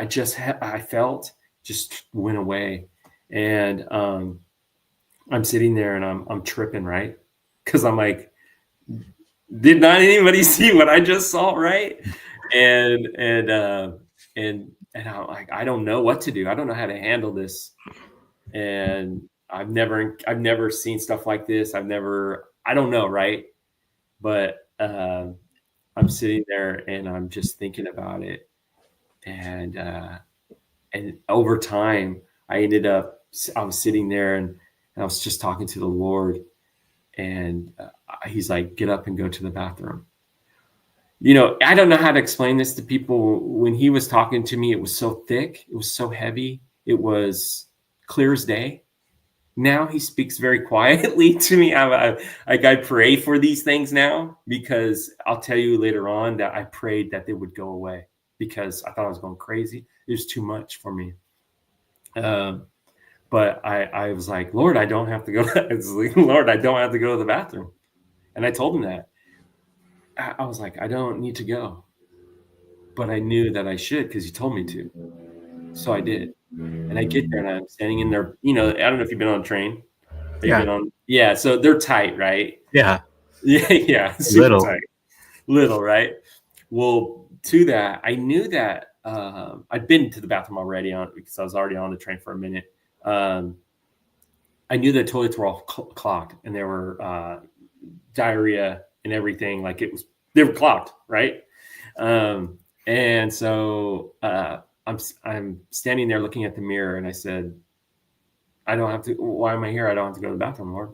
I felt just went away. And, I'm sitting there and I'm tripping, right? Cause I'm like, did not anybody see what I just saw? Right. And I'm like, I don't know what to do. I don't know how to handle this. And I've never seen stuff like this. I don't know. Right. But, I'm sitting there and I'm just thinking about it. And over time I was sitting there and I was just talking to the Lord, and he's like, get up and go to the bathroom. I don't know how to explain this to people. When he was talking to me, it was so thick. It was so heavy. It was clear as day. Now he speaks very quietly to me. I pray for these things now, because I'll tell you later on that I prayed that they would go away because I thought I was going crazy. It was too much for me. But I was like, Lord, I don't have to go. Lord, I don't have to go to the bathroom. And I told him that. I was like, I don't need to go. But I knew that I should because you told me to. So I did. And I get there and I'm standing in there. I don't know if you've been on a train. Yeah. So they're tight, right? Yeah. Yeah. Super tight. Little, right? Well, to that, I knew that I'd been to the bathroom already because I was already on the train for a minute. I knew the toilets were all clogged and there were diarrhea and everything. They were clogged, right? And so I'm standing there looking at the mirror, and I said, I don't have to. Why am I here? I don't have to go to the bathroom, Lord.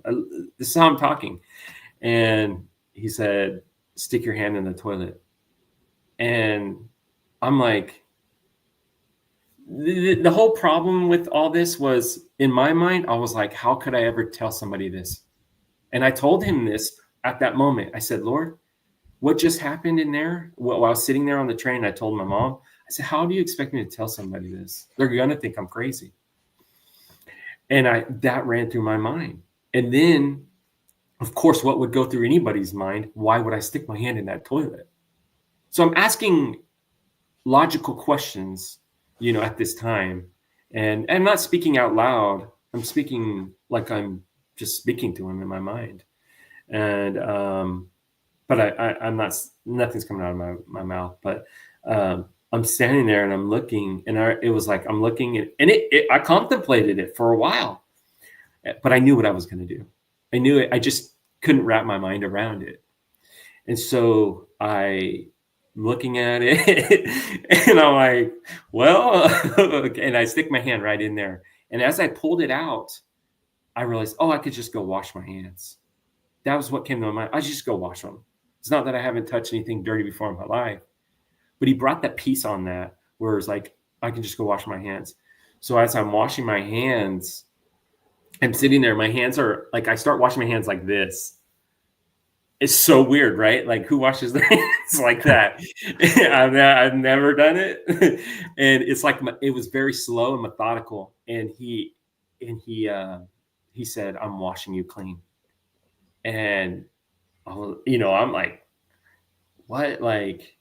This is how I'm talking. And he said, stick your hand in the toilet. And I'm like, the whole problem with all this was, in my mind, I was like, how could I ever tell somebody this? And I told him this at that moment. I said, Lord, what just happened in there? While I was sitting there on the train, I told my mom, I said, how do you expect me to tell somebody this? They're going to think I'm crazy. And that ran through my mind. And then, of course, what would go through anybody's mind? Why would I stick my hand in that toilet? So I'm asking logical questions, at this time. And I'm not speaking out loud. I'm speaking like I'm just speaking to him in my mind. And, but I'm not, nothing's coming out of my mouth. But I'm standing there and I'm looking, and it was like I'm looking at, and I contemplated it for a while, but I knew what I was going to do. I knew it. I just couldn't wrap my mind around it. And so I looking at it and I'm like, well, and I stick my hand right in there. And as I pulled it out, I realized, oh, I could just go wash my hands. That was what came to my mind. I just go wash them. It's not that I haven't touched anything dirty before in my life, but he brought that peace on that where it's like, I can just go wash my hands. So as I'm washing my hands, I'm sitting there, my hands are like, I start washing my hands like this. It's so weird, right? Like, who washes their hands like that? I've never done it. And it's like, it was very slow and methodical. And he said, I'm washing you clean. And, I'm like, what? Like,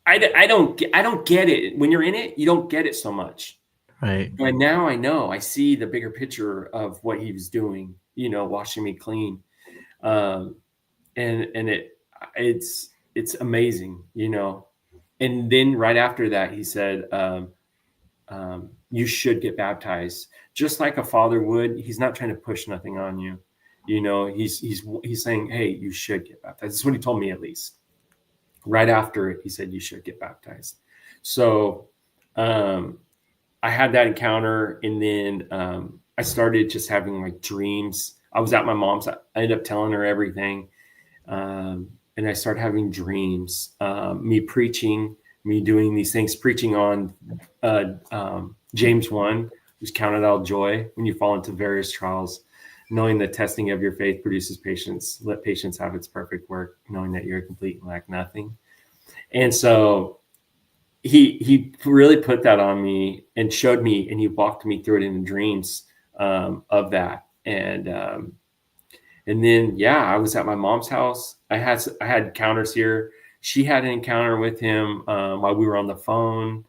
I don't get it. When you're in it, you don't get it so much. Right. But now I know, I see the bigger picture of what he was doing, washing me clean. And it's amazing, and then right after that, he said, you should get baptized just like a father would. He's not trying to push nothing on you. He's saying, hey, you should get baptized. That's what he told me, at least. Right after it, he said, you should get baptized. So, I had that encounter, and then, I started just having like dreams. I was at my mom's. I ended up telling her everything. And I started having dreams, me preaching, me doing these things, preaching on James 1, which counted all joy when you fall into various trials, knowing the testing of your faith produces patience. Let patience have its perfect work, knowing that you're complete and lack nothing. And so he really put that on me and showed me, and he walked me through it in the dreams of that. And then, I was at my mom's house. I had encounters here. She had an encounter with him while we were on the phone.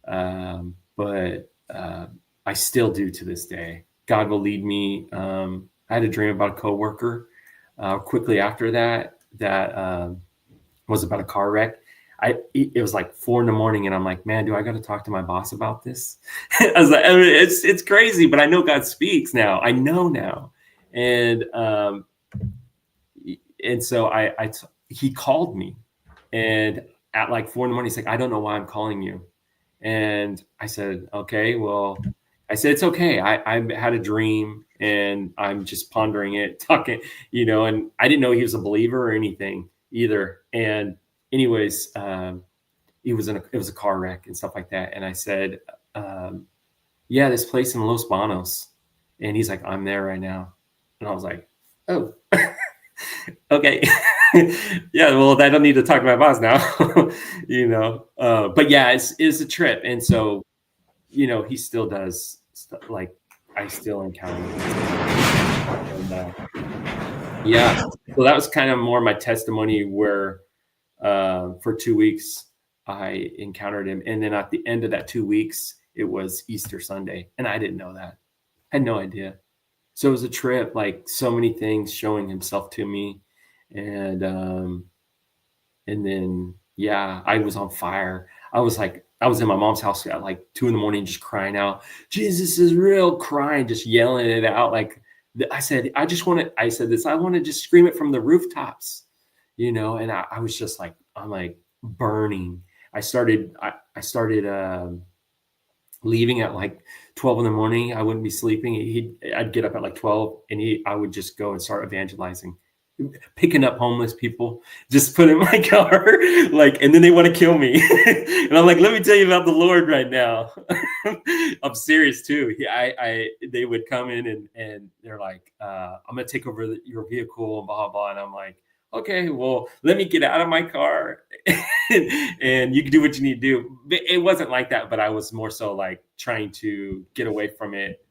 But I still do to this day. God will lead me. I had a dream about a coworker quickly after that was about a car wreck. It was like 4 a.m, and I'm like, man, do I got to talk to my boss about this? I was like, it's crazy, but I know God speaks now. I know now. And so he called me, and at like 4 a.m, he's like, I don't know why I'm calling you. And I said, okay, well, I said, it's okay. I had a dream, and I'm just pondering it, talking, and I didn't know he was a believer or anything either. And anyways, it was a car wreck and stuff like that. And I said, this place in Los Banos. And he's like, I'm there right now. And I was like, oh, okay. Well, I don't need to talk to my boss now, but it's a trip. And so, he still does stuff, like I still encounter him. And, so that was kind of more my testimony where for 2 weeks I encountered him. And then at the end of that 2 weeks, it was Easter Sunday. And I didn't know that. I had no idea. So it was a trip, like so many things showing himself to me. And then, I was on fire. I was in my mom's house at like 2 a.m, just crying out, Jesus is real, crying, just yelling it out. Like I said, I want to just scream it from the rooftops, and I was just like, I'm like burning. I started leaving at like 12 in the morning. I wouldn't be sleeping. I'd get up at like 12, and I would just go and start evangelizing, picking up homeless people, just put in my car, like, and then they want to kill me. And I'm like, let me tell you about the Lord right now. I'm serious too. They would come in and they're like, I'm going to take over your vehicle and blah, blah, blah. And I'm like, okay, well, let me get out of my car and you can do what you need to do. It wasn't like that, but I was more so like trying to get away from it.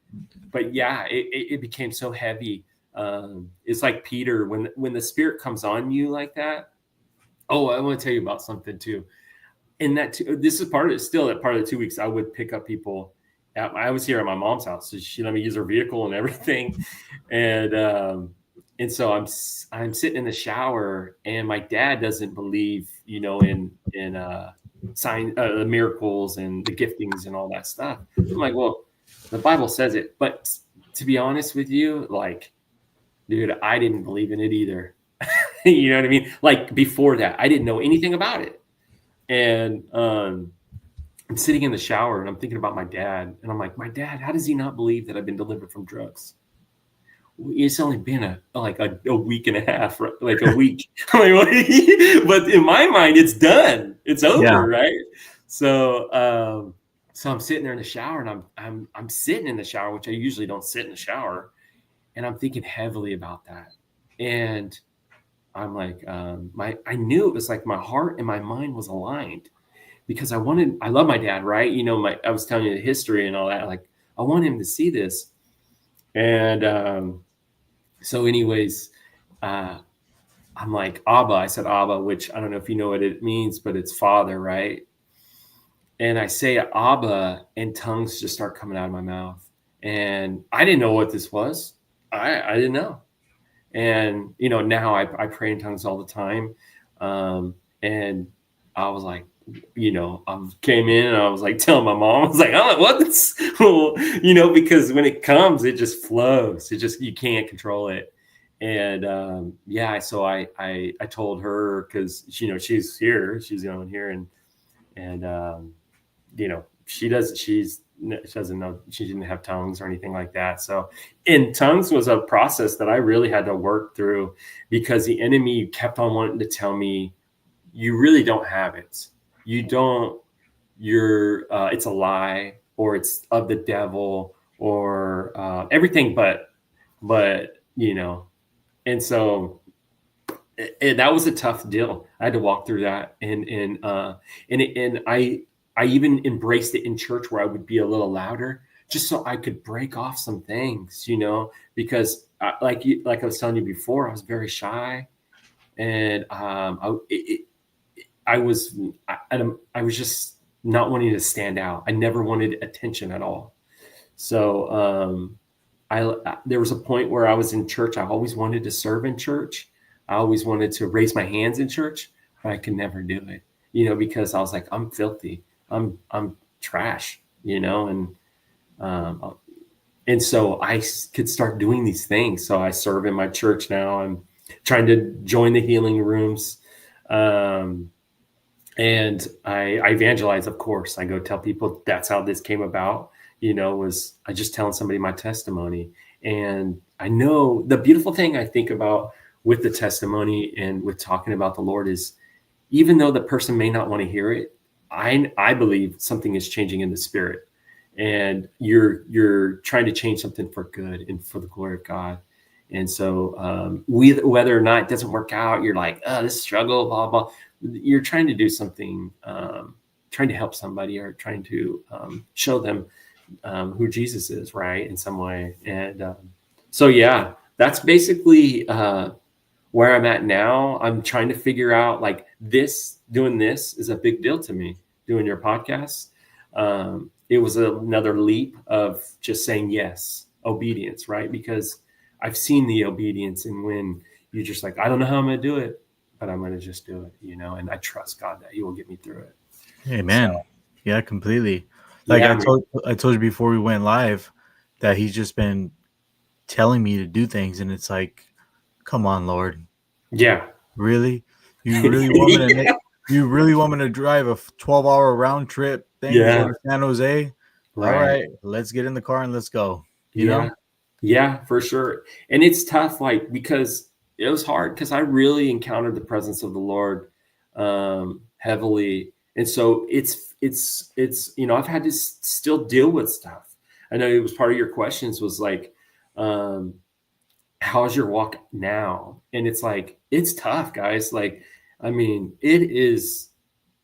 But it became so heavy. It's like Peter, when the Spirit comes on you like that. Oh, I want to tell you about something too. And this is part of the 2 weeks, I would pick up people. I was here at my mom's house, so she let me use her vehicle and everything. And so I'm sitting in the shower, and my dad doesn't believe, in the miracles and the giftings and all that stuff. I'm like, well, the Bible says it, but to be honest with you, like, dude, I didn't believe in it either. You know what I mean? Like before that, I didn't know anything about it. And I'm sitting in the shower and I'm thinking about my dad. And I'm like, my dad, how does he not believe that I've been delivered from drugs? It's only been a week and a half, like a week. But in my mind, it's done. It's over, right? So so I'm sitting there in the shower, and I'm sitting in the shower, which I usually don't sit in the shower, and I'm thinking heavily about that. And I'm like, I knew it was like my heart and my mind was aligned, because I love my dad, right? You know, I was telling you the history and all that. Like, I want him to see this. And so anyways, I'm like, Abba. I said Abba, which I don't know if you know what it means, but it's father, right? And I say Abba, and tongues just start coming out of my mouth. And I didn't know what this was. I didn't know. And, you know, now I pray in tongues all the time. And I was like, you know, I came in and I was like telling my mom, I was like, oh, what's, you know, because when it comes, it just flows. It just, you can't control it. And yeah, so I told her, because, you know, she's here, she's going here, and you know, she doesn't know, she didn't have tongues or anything like that. So, and tongues was a process that I really had to work through, because the enemy kept on wanting to tell me, you really don't have it. You don't, it's a lie, or it's of the devil, or everything but, you know. And so that was a tough deal. I had to walk through that. And I even embraced it in church, where I would be a little louder, just so I could break off some things, you know, because like I was telling you before, I was very shy, and I was just not wanting to stand out. I never wanted attention at all. So there was a point where I was in church. I always wanted to serve in church. I always wanted to raise my hands in church, but I could never do it, you know, because I was like, I'm filthy. I'm trash, you know, and so I could start doing these things. So I serve in my church now. I'm trying to join the healing rooms. And I evangelize, of course. I go tell people. That's how this came about, you know, was I just telling somebody my testimony. And I know the beautiful thing I think about with the testimony and with talking about the Lord is, even though the person may not want to hear it, I believe something is changing in the spirit, and you're trying to change something for good and for the glory of God. And so whether or not it doesn't work out, you're like, oh, this struggle, blah, blah. You're trying to do something, trying to help somebody, or trying to show them who Jesus is, right, in some way. And so, yeah, that's basically where I'm at now. I'm trying to figure out, like, doing this is a big deal to me, doing your podcast. It was another leap of just saying yes, obedience, right? Because I've seen the obedience, and when you're just like, I don't know how I'm going to do it, but I'm going to just do it, you know, and I trust God that He will get me through it. Amen. So, yeah, completely. Like, yeah, I told you before we went live that He's just been telling me to do things, and it's like, come on, Lord. Yeah. Really? You really want me to you really want me to drive a 12-hour round trip thing to San Jose? Right. All right, let's get in the car and let's go. You know? Yeah, for sure. And it's tough, like, because it was hard, because I really encountered the presence of the Lord heavily. And so it's, you know, I've had to still deal with stuff. I know it was part of your questions was like, how's your walk now? And it's like, it's tough, guys. Like, I mean, it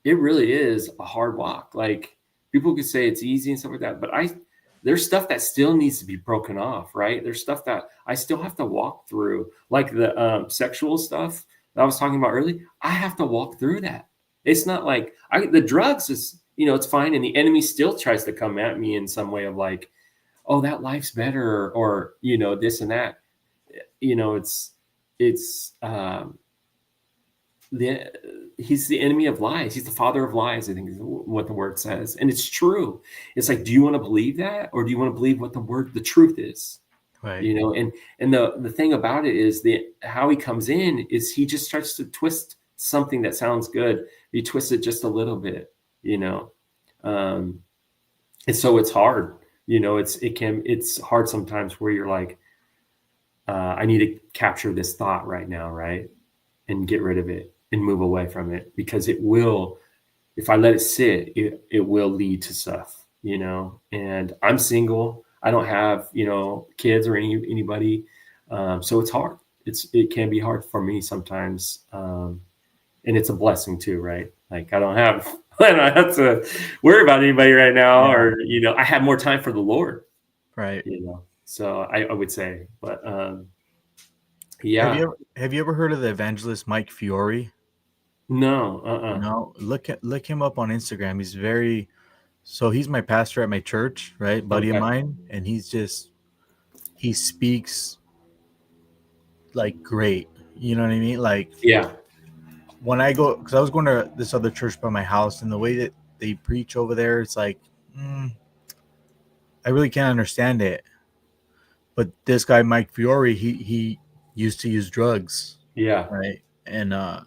really is a hard walk. Like, people could say it's easy and stuff like that, but there's stuff that still needs to be broken off, right? There's stuff that I still have to walk through, like the sexual stuff that I was talking about earlier. I have to walk through that. It's not like the drugs is, you know, it's fine. And the enemy still tries to come at me in some way of like, oh, that life's better, or, you know, this and that. You know, he's the enemy of lies. He's the father of lies, I think is what the word says. And it's true. It's like, do you want to believe that? Or do you want to believe what the truth is? Right. You know, and the thing about it is how he comes in is he just starts to twist something that sounds good. He twists it just a little bit, you know. And so it's hard, you know, it's hard sometimes where you're like, I need to capture this thought right now, right? And get rid of it and move away from it, because it will, if I let it sit, it will lead to stuff, you know. And I'm single. I don't have, you know, kids or anybody. So it's hard. It can be hard for me sometimes. And it's a blessing too, right? Like I don't have to worry about anybody right now, or, you know, I have more time for the Lord. Right. You know, so I would say, but yeah. Have you ever heard of the evangelist Mike Fiore? No. No, look him up on Instagram. He's my pastor at my church, right? Buddy of mine, and he speaks like great. You know what I mean? Like, yeah. When I go, because I was going to this other church by my house, and the way that they preach over there, it's like, I really can't understand it. But this guy, Mike Fiore, he used to use drugs. Yeah. Right. And the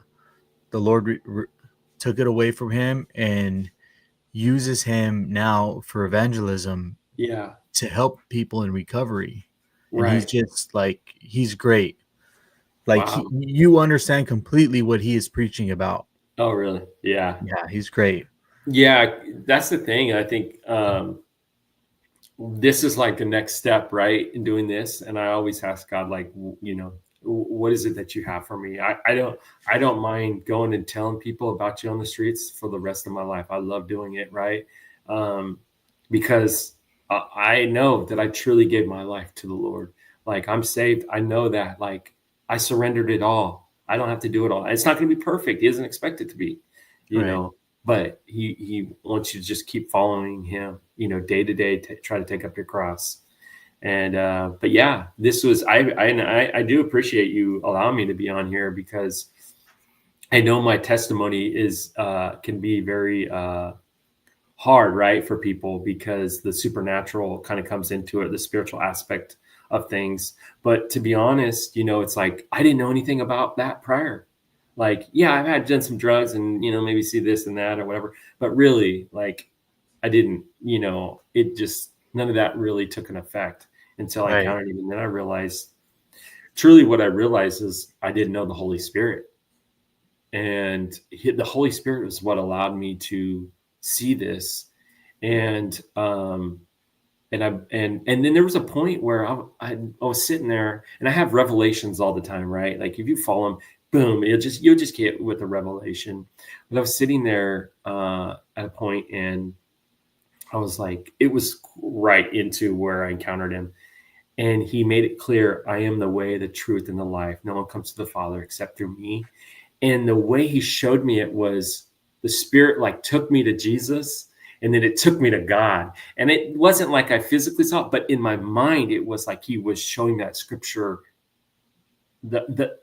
Lord took it away from him and uses him now for evangelism. Yeah. To help people in recovery. Right. And he's just like, he's great. Like, wow. You understand completely what he is preaching about. Oh, really? Yeah. Yeah, he's great. Yeah, that's the thing. I think this is like the next step, right, in doing this. And I always ask God, like, you know, what is it that you have for me? I don't mind going and telling people about you on the streets for the rest of my life. I love doing it, right? Because I know that I truly gave my life to the Lord. Like, I'm saved. I know that, like, I surrendered it all. I don't have to do it all. It's not going to be perfect. He doesn't expect it to be, you know, but he wants you to just keep following him, you know, day to day, try to take up your cross. And, but yeah, this was, I do appreciate you allowing me to be on here, because I know my testimony can be very hard, right, for people, because the supernatural kind of comes into it, the spiritual aspect of things. But to be honest, you know, it's like, I didn't know anything about that prior. Like, yeah, I've had done some drugs and, you know, maybe see this and that or whatever, but really, like, I didn't, you know, it just, none of that really took an effect until I encountered him. And then I realized, truly what I realized is I didn't know the Holy Spirit. And the Holy Spirit was what allowed me to see this. And then there was a point where I was sitting there, and I have revelations all the time, right? Like, if you follow them, boom, you'll just get with the revelation. But I was sitting there at a point, and I was like, it was right into where I encountered him. And he made it clear, I am the way, the truth, and the life. No one comes to the Father except through me. And the way he showed me it was the Spirit, like, took me to Jesus. And then it took me to God. And it wasn't like I physically saw it, but in my mind, it was like he was showing that scripture.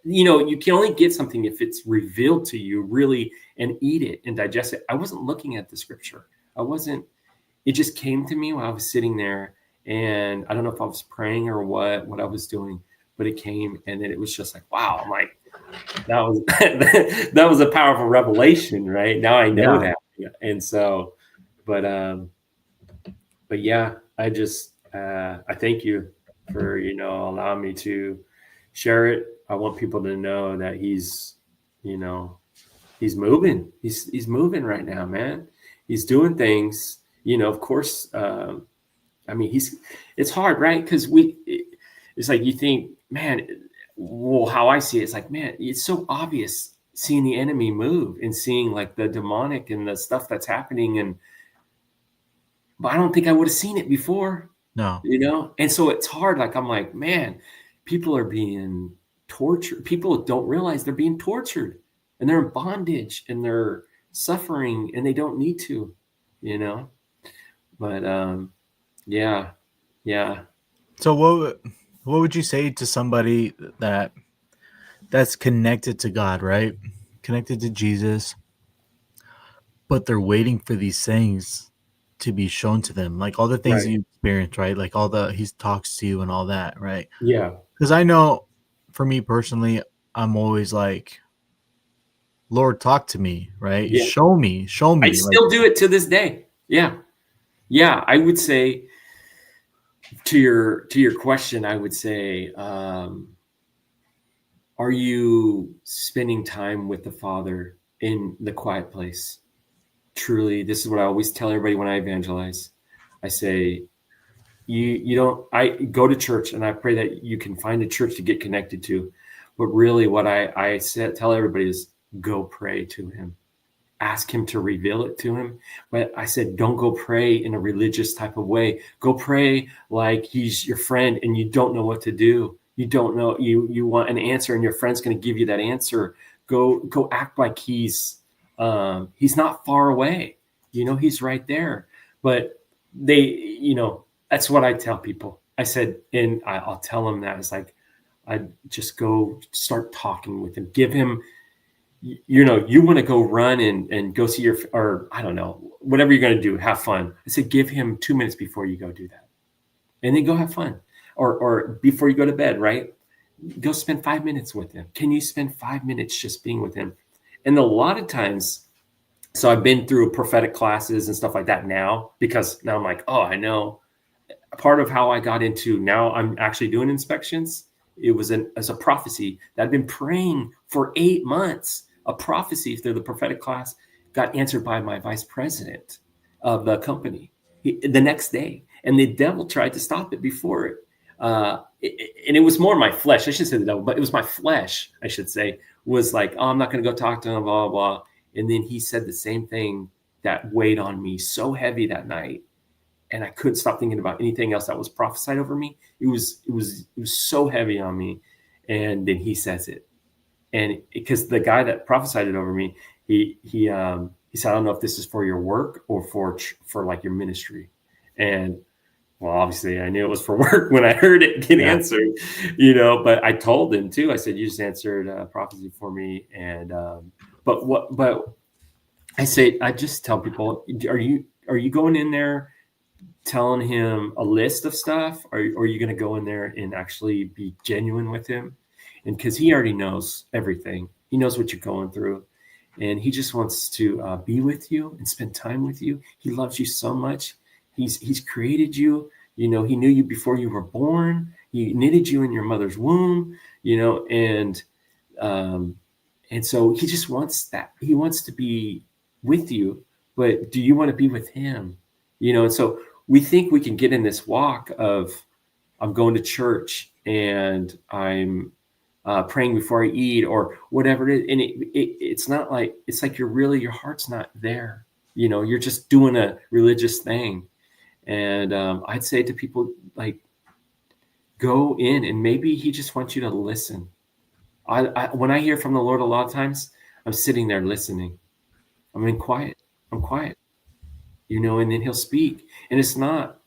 You know, you can only get something if it's revealed to you, really, and eat it and digest it. I wasn't looking at the scripture. It just came to me while I was sitting there. And I don't know if I was praying or what I was doing, but it came. And then it was just like, wow, I'm like, that was a powerful revelation, right? Now I know that. And so, but yeah, I just, I thank you for, you know, allowing me to share it. I want people to know that he's, you know, he's moving. He's moving right now, man. He's doing things, you know, of course. I mean, it's hard, right? Because it's like, you think, man, well, how I see it, it's like, man, it's so obvious seeing the enemy move and seeing, like, the demonic and the stuff that's happening. But I don't think I would have seen it before. No. You know? And so it's hard. Like, I'm like, man, people are being tortured. People don't realize they're being tortured, and they're in bondage, and they're suffering, and they don't need to, you know? But yeah. So what would you say to somebody that's connected to God, right? Connected to Jesus, but they're waiting for these things to be shown to them, like all the things Right. you experience, right? Like he talks to you and all that, right? Yeah. Because I know for me personally, I'm always like, Lord, talk to me, right? Yeah. Show me. I Like, still do it to this day. Yeah. Yeah. I would say to your question, I would say, are you spending time with the Father in the quiet place? Truly, this is what I always tell everybody when I evangelize. I say, I go to church and I pray that you can find a church to get connected to. But really what I tell everybody is go pray to him. Ask him to reveal it to him. But I said, don't go pray in a religious type of way. Go pray like he's your friend and you don't know what to do. You don't know, you want an answer and your friend's going to give you that answer. Go act like he's not far away. He's right there. But that's what I tell people. I said, and I'll tell them that it's like, I just go start talking with him, give him, you want to go run and go see or I don't know, whatever you're going to do, have fun. I said, give him 2 minutes before you go do that. And then go have fun. Or before you go to bed, right? Go spend 5 minutes with him. Can you spend 5 minutes just being with him? And a lot of times, so I've been through prophetic classes and stuff like that now, because now I'm like, oh, I know. Part of how I got into, now I'm actually doing inspections. It was as a prophecy that I've been praying for 8 months. A prophecy through the prophetic class got answered by my vice president of the company the next day. And the devil tried to stop it before it. And it was more my flesh. I should say the devil, but it was my flesh, I should say, was like, oh, I'm not going to go talk to him, blah, blah, blah. And then he said the same thing that weighed on me so heavy that night. And I couldn't stop thinking about anything else that was prophesied over me. It was so heavy on me. And then he says it. And because the guy that prophesied it over me, he said, I don't know if this is for your work or for like your ministry. And well, obviously I knew it was for work when I heard it get answered, but I told him too. I said, you just answered a prophecy for me. And, but I say, I just tell people, are you going in there telling him a list of stuff? Or are you going to go in there and actually be genuine with him? And because he already knows everything, he knows what you're going through, and he just wants to be with you and spend time with you. He loves you so much. He's created you. He knew you before you were born. He knitted you in your mother's womb. And so he just wants that. He wants to be with you, but do you want to be with him? And so we think we can get in this walk of, I'm going to church and I'm praying before I eat or whatever it is. And it's not like, it's like your heart's not there. You're just doing a religious thing. And I'd say to people, like, go in, and maybe he just wants you to listen. When I hear from the Lord, a lot of times I'm sitting there listening. I'm quiet, and then he'll speak, and it's not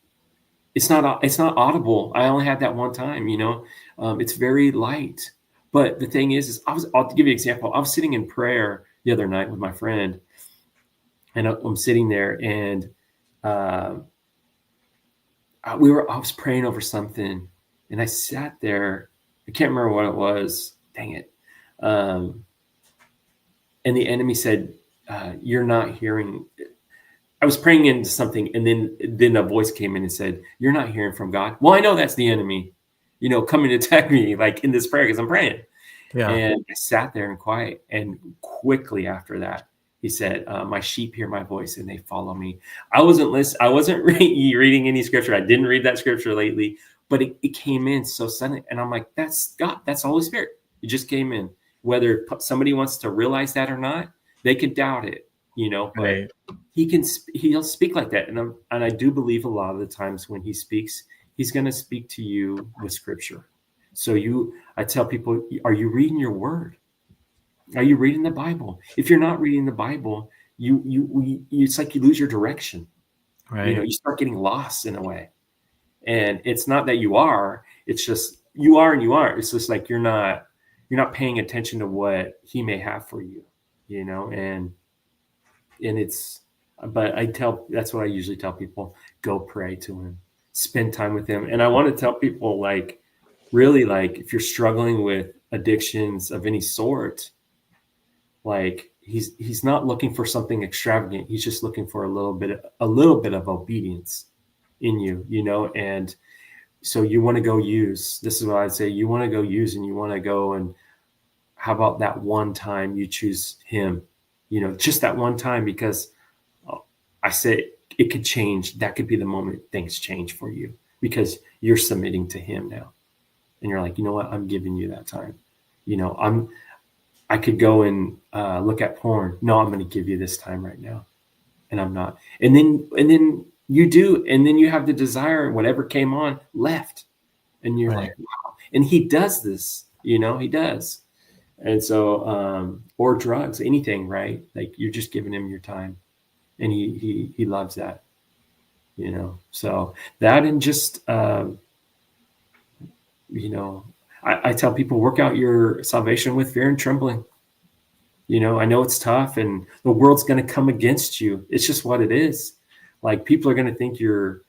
audible. I only had that one time, it's very light. But the thing is I'll give you an example. I was sitting in prayer the other night with my friend, and I'm sitting there, and I was praying over something, and I sat there. I can't remember what it was. Dang it. And the enemy said, you're not hearing. I was praying into something, and then a voice came in and said, you're not hearing from God. Well, I know that's the enemy, coming to attack me, like in this prayer, because I'm praying. Yeah. And I sat there in quiet, and quickly after that, he said, my sheep hear my voice and they follow me. I wasn't reading any scripture. I didn't read that scripture lately, but it came in so suddenly. And I'm like, that's God. That's the Holy Spirit. It just came in. Whether somebody wants to realize that or not, they could doubt it, but right. He'll speak like that. And I do believe a lot of the times when he speaks, he's going to speak to you with scripture. So I tell people, are you reading your word? Are you reading the Bible? If you're not reading the Bible, it's like you lose your direction. Right. You start getting lost in a way. And it's not that you are, it's just you are and you aren't. It's just like you're not paying attention to what he may have for you, and that's what I usually tell people, go pray to him, spend time with him. And I want to tell people, like, really, like, if you're struggling with addictions of any sort, like, he's not looking for something extravagant. He's just looking for a little bit of obedience in you, you know? And so you want to go use, this is what I'd say, you want to go use, and you want to go, and how about that one time you choose him, you know, just that one time, because I say it could change. That could be the moment things change for you, because you're submitting to him now. And you're like, you know what? I'm giving you that time. You know, I could go and look at porn. No, I'm going to give you this time right now. And I'm not. And then you do. And then you have the desire, whatever came on left. And you're like, wow. And he does this, you know, he does. And so, or drugs, anything, right? Like, you're just giving him your time, and he loves that, you know? So that, and just, you know, I tell people, work out your salvation with fear and trembling. You know, I know it's tough, and the world's going to come against you. It's just what it is. Like, people are going to think you're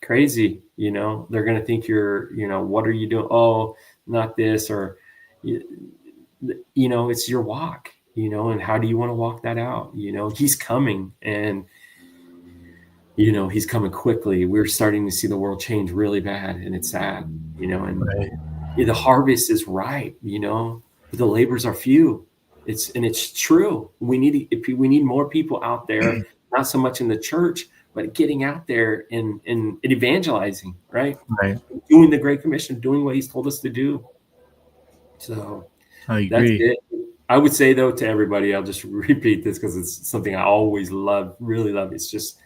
crazy, you know, they're going to think you're, you know, what are you doing? Oh, not this, or, you know, it's your walk, you know, and how do you want to walk that out? You know, he's coming, and, you know, he's coming quickly. We're starting to see the world change really bad, and it's sad, you know, and the harvest is ripe, you know, but the labors are few. It's true. We need more people out there, not so much in the church, but getting out there and evangelizing, right? Doing the Great Commission, doing what he's told us to do. So I agree. That's it. I would say, though, to everybody, I'll just repeat this because it's something I always love, really love. It's just,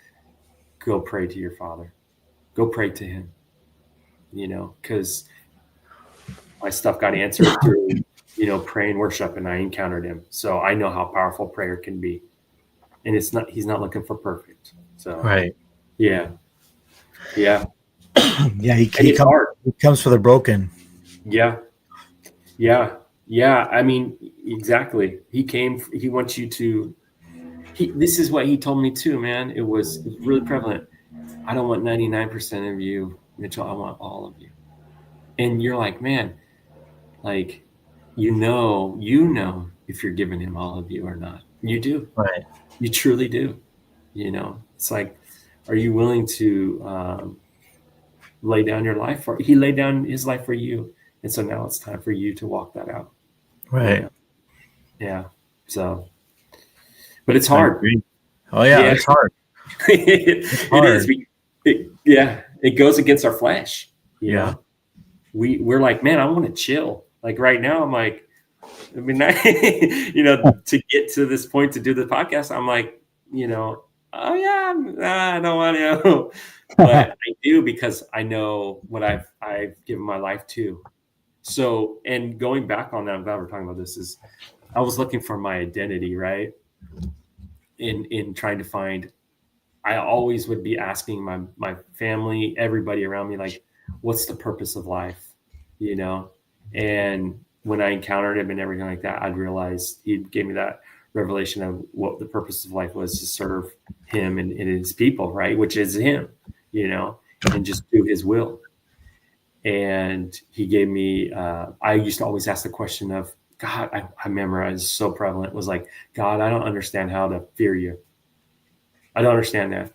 go pray to your Father. Go pray to him, you know, because my stuff got answered through, you know, prayer and worship, and I encountered him. So I know how powerful prayer can be. And he's not looking for perfect. So, yeah. Yeah. Yeah. He comes for the broken. Yeah. Yeah. Yeah. I mean, exactly. He wants you to, this is what he told me too, man. It was really prevalent. I don't want 99% of you, Mitchell. I want all of you. And you're like, man, like, you know, if you're giving him all of you or not. You do. Right. You truly do. You know, it's like, are you willing to lay down your life for? He laid down his life for you, and so now it's time for you to walk that out. Right. You know? Yeah. So, but it's hard. Oh yeah, it's hard. It's hard. It is. It goes against our flesh. You know? We're like, man, I want to chill. Like right now, I'm like, I mean, you know, to get to this point to do the podcast, I'm like, you know, oh yeah, I don't want to, but I do, because I know what I've given my life to. So, and going back on that, I'm glad we're talking about this, is I was looking for my identity, right? In trying to find, I always would be asking my family, everybody around me, like, what's the purpose of life, you know? And when I encountered him and everything like that, I'd realize he gave me that revelation of what the purpose of life was, to serve him and his people, right? Which is him, you know, and just do his will. And he gave me, I used to always ask the question of, God, I memorized, so prevalent, was like, God, I don't understand how to fear you. I don't understand that.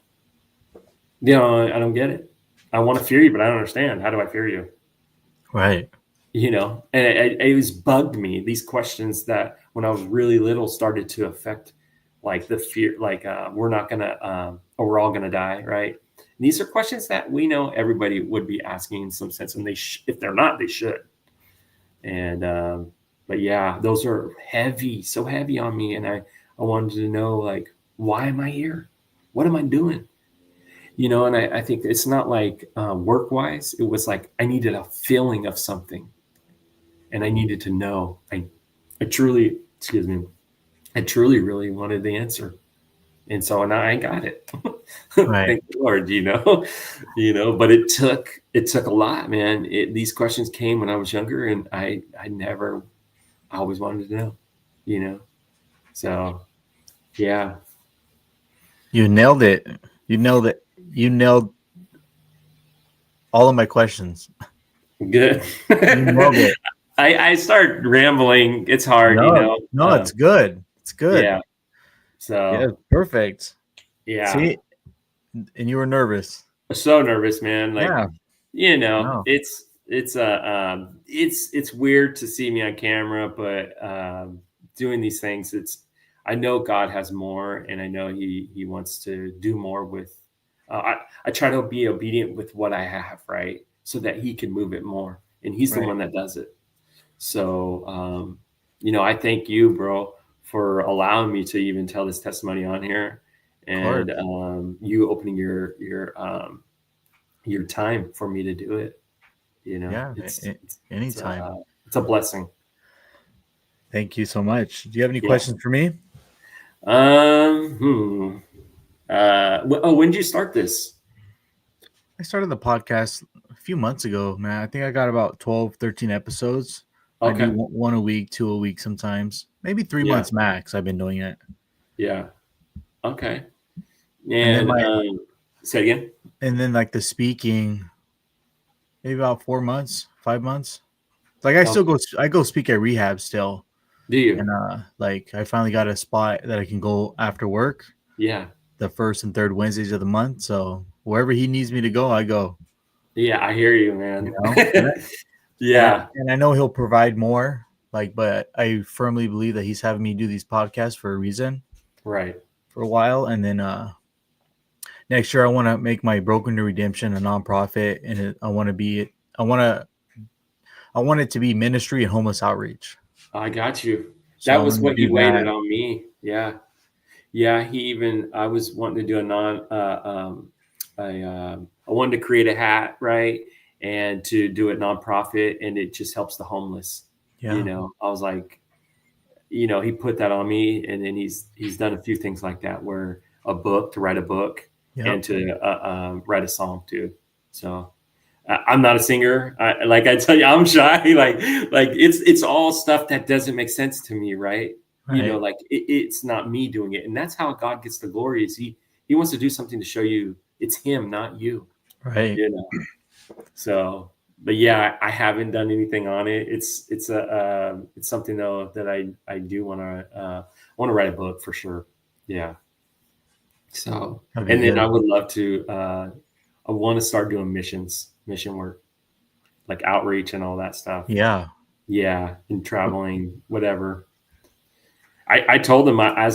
You know, I don't get it. I want to fear you, but I don't understand. How do I fear you? Right. You know, and it was bugged me. These questions that when I was really little started to affect, like, the fear, like, we're not going to, or we're all going to die. Right. And these are questions that we know everybody would be asking in some sense. And if they're not, they should. And, but yeah, those are heavy, so heavy on me. And I wanted to know, like, why am I here? What am I doing? You know, and I think it's not like work-wise. It was like I needed a feeling of something. And I needed to know. I truly really wanted the answer. And so now I got it. Right. Thank the Lord, you know, but it took a lot, man. These questions came when I was younger, and I always wanted to know, you know? So Yeah. You nailed it. You nailed it. You nailed all of my questions. Good. You nailed it. I start rambling. It's hard, you No, know. no, it's good. It's good. Yeah. Yeah, So perfect. yeah. See, and you were nervous. I'm so nervous, man. Like, Yeah. you know, No. it's weird to see me on camera, but doing these things, I know God has more, and I know He wants to do more with. I try to be obedient with what I have, right, so that He can move it more, and He's the Right. one that does it. So, I thank you, bro, for allowing me to even tell this testimony on here, and you opening your time for me to do it. Yeah, anytime. It's a blessing. Thank you so much. Do you have any Yeah. questions for me? When did you start this? I started the podcast a few months ago, man. I think I got about 12, 13 episodes. Okay. I do one a week, 2 a week sometimes. Maybe 3 months max I've been doing it. Yeah. Okay. And then say again. And then like the speaking, maybe about 4 months, 5 months. Like I go speak at rehab still. Do you? And like I finally got a spot that I can go after work. Yeah. The first and third Wednesdays of the month. So wherever he needs me to go, I go. Yeah, I hear you, man. You know? Yeah. And I know he'll provide more. But I firmly believe that he's having me do these podcasts for a reason. Right. For a while. And then next year I want to make my Broken to Redemption a nonprofit, and I want it to be ministry and homeless outreach. I got you. So that was what he waited on me. Yeah. Yeah. I was wanting to do I wanted to create a hat, right? And to do it nonprofit, and it just helps the homeless. Yeah. I was like, he put that on me, and then he's done a few things like that, where to write a book, and to write a song too. So I'm not a singer. Like I tell you, I'm shy. Like it's all stuff that doesn't make sense to me, right? Like it's not me doing it, and that's how God gets the glory. Is he wants to do something to show you it's Him, not you, right? So, but yeah, I haven't done anything on it. It's something though that I do want to write a book for sure. Yeah. So, and then I would love to. I want to start doing mission work, like outreach and all that stuff. Yeah. Yeah. And traveling, whatever. I told him, I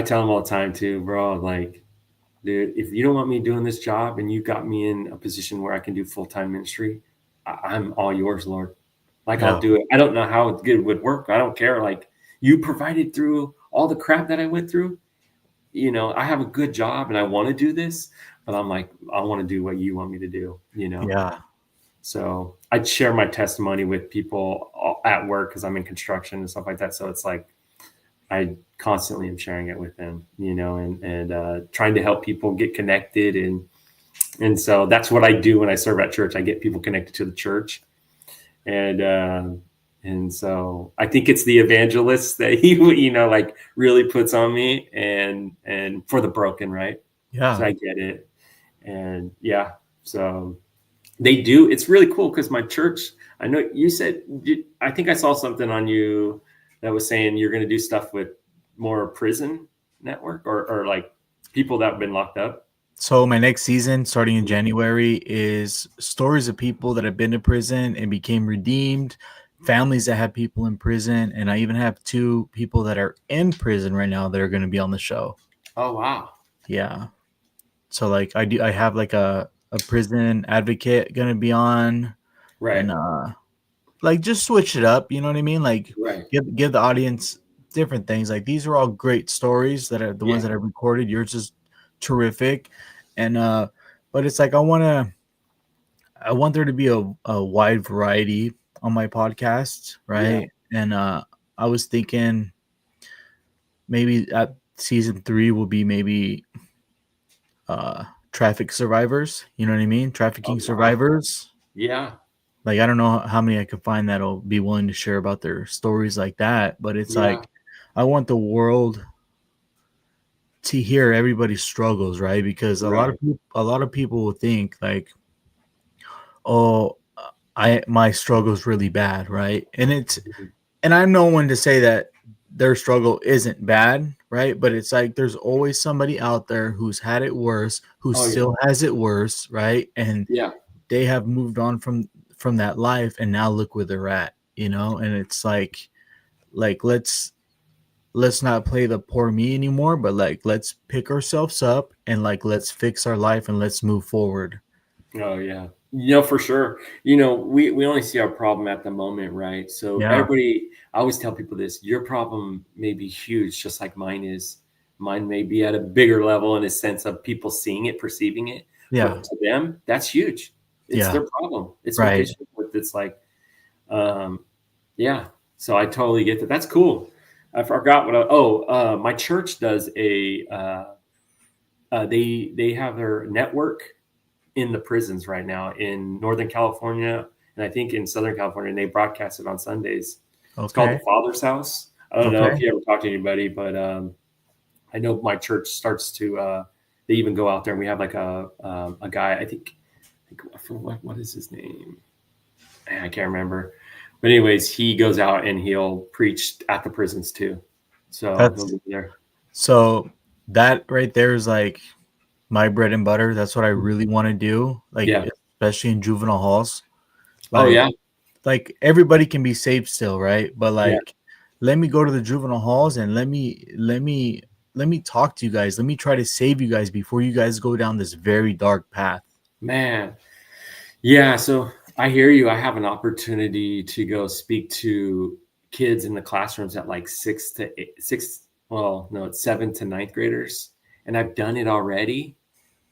tell him all the time too, bro, like, dude, if you don't want me doing this job and you got me in a position where I can do full-time ministry, I'm all yours, Lord. Like, I'll do it. I don't know how it would work. I don't care. Like, you provided through all the crap that I went through. I have a good job and I want to do this, but I'm like, I want to do what you want me to do, Yeah. So I'd share my testimony with people at work, because I'm in construction and stuff like that. So it's like, I constantly am sharing it with them, and trying to help people get connected. And so that's what I do when I serve at church. I get people connected to the church. And so I think it's the evangelist that he, like really puts on me, and for the broken, right? Yeah. So I get it. And yeah, so they do. It's really cool, because my church, I know you said, I think I saw something on you that was saying you're going to do stuff with more prison network or like people that have been locked up. So my next season, starting in January, is stories of people that have been to prison and became redeemed, families that have people in prison, and I even have 2 people that are in prison right now that are going to be on the show. Oh, wow. Yeah. So like I have like a prison advocate going to be on. Right. And like just switch it up, you know what I mean? Like give the audience different things. Like these are all great stories that are the ones that I recorded. Yours is terrific. And but it's like I want there to be a wide variety on my podcast, right? Yeah. And I was thinking maybe at season 3 will be maybe traffic survivors, you know what I mean? Trafficking survivors. Yeah. Like, I don't know how many I could find that'll be willing to share about their stories like that. But it's like, I want the world to hear everybody's struggles, right? Because a Right. lot of people will think like, oh, my struggle is really bad, right? And I'm no one to say that their struggle isn't bad, right? But it's like there's always somebody out there who's had it worse, who Oh yeah. still has it worse, right? And Yeah. they have moved on from that life, and now look where they're at, you know? And it's like let's not play the poor me anymore, but like let's pick ourselves up and like let's fix our life and let's move forward. Oh yeah. You know, for sure. You know, we only see our problem at the moment, right? So Yeah. everybody, I always tell people this, your problem may be huge, just like mine is. Mine may be at a bigger level in a sense of people seeing it, perceiving it, Yeah. but to them, that's huge. It's Yeah. their problem. It's what they Right. struggle with. It's like, um, yeah. So I totally get that. That's cool. I forgot my church does they have their network in the prisons right now in Northern California, and I think in Southern California, and they broadcast it on Sundays. It's called Okay. the Father's House. I don't know Okay. if you ever talked to anybody, but I know my church starts to. They even go out there, and we have like a guy. I think what is his name? I can't remember. But anyways, he goes out and he'll preach at the prisons too. So he'll That's be there. so that right there is like my bread and butter. That's what I really want to do. Like Yeah. especially in juvenile halls. Oh yeah. Like everybody can be safe still, right? But Yeah. like let me go to the juvenile halls and let me talk to you guys. Let me try to save you guys before you guys go down this very dark path. Man. Yeah, so I hear you. I have an opportunity to go speak to kids in the classrooms at like it's 7th to ninth graders. And I've done it already,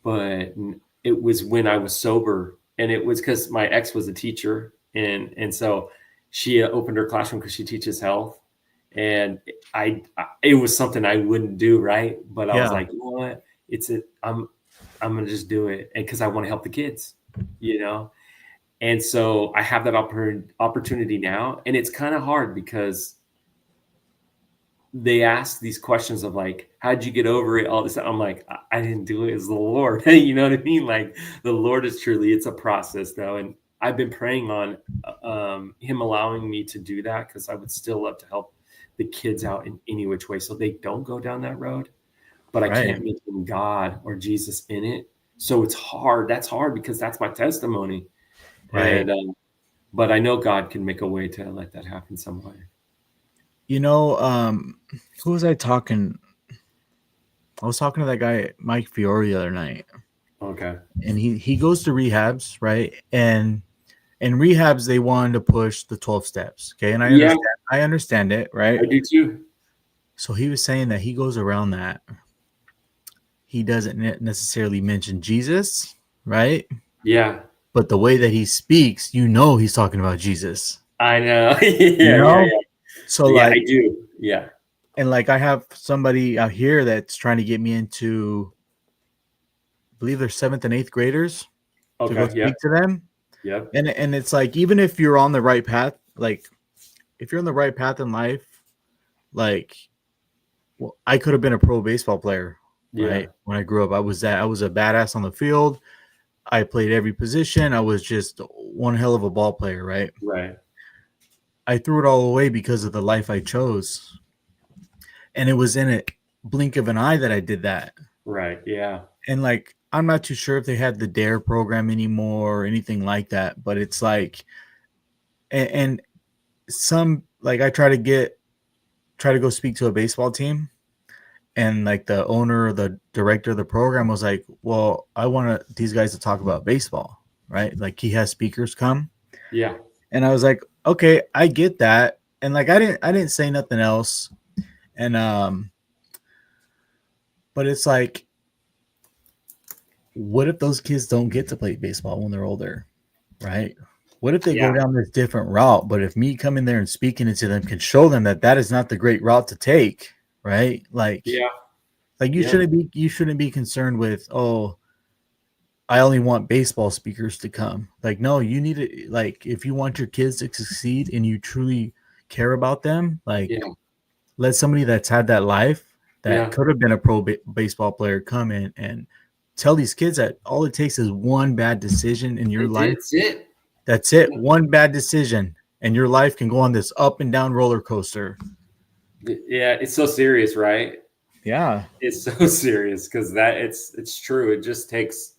but it was when I was sober. And it was because my ex was a teacher. And so she opened her classroom because she teaches health. And it was something I wouldn't do, right? But I was Yeah. like, you know what? I'm gonna just do it, and because I want to help the kids, you know. And so I have that opportunity now, and it's kind of hard because they ask these questions of like, how'd you get over it? All this. I'm like, I didn't do it. It's the Lord. You know what I mean? Like the Lord is truly, it's a process though. And I've been praying on him allowing me to do that because I would still love to help the kids out in any which way so they don't go down that road. But I Right. can't mention God or Jesus in it. So it's hard. That's hard because that's my testimony. Right. And but I know God can make a way to let that happen some way. You know, who was I talking? I was talking to that guy, Mike Fiore, the other night, Okay. and he goes to rehabs, right? And in rehabs, they wanted to push the 12 steps. Okay. And Yeah, I understand it, right? I do too. So he was saying that he goes around that. He doesn't necessarily mention Jesus, right? Yeah, But the way that he speaks, you know he's talking about Jesus. I know. You Yeah, know? yeah. So Yeah, like, I do. Yeah. and like I have somebody out here that's trying to get me into, I believe they're 7th and 8th graders to go Okay. Yeah. speak to them. Yep. And it's like, even if you're on the right path, like if you're on the right path in life, like, well, I could have been a pro baseball player, Yeah. right? When I grew up, I was a badass on the field. I played every position. I was just one hell of a ball player, right? Right. I threw it all away because of the life I chose. And it was in a blink of an eye that I did that. Right. Yeah. And like, I'm not too sure if they had the DARE program anymore or anything like that, but it's like, and some, like I try to go speak to a baseball team, and like the owner or the director of the program was like, well, I want these guys to talk about baseball, right? Like he has speakers come. Yeah. And I was like, okay, I get that. And like I didn't say nothing else. And but it's like, what if those kids don't get to play baseball when they're older, right? What if they go down this different route? But if me coming there and speaking it to them can show them that that is not the great route to take, right? Like Yeah. you shouldn't be concerned with, oh, I only want baseball speakers to come. Like, no, you need to, like, if you want your kids to succeed and you truly care about them, like Yeah. let somebody that's had that life that could have been a pro baseball player come in and tell these kids that all it takes is one bad decision in your life. That's it. That's it. One bad decision, and your life can go on this up and down roller coaster. Yeah, it's so serious, right? Yeah, it's so serious because that it's true. It just takes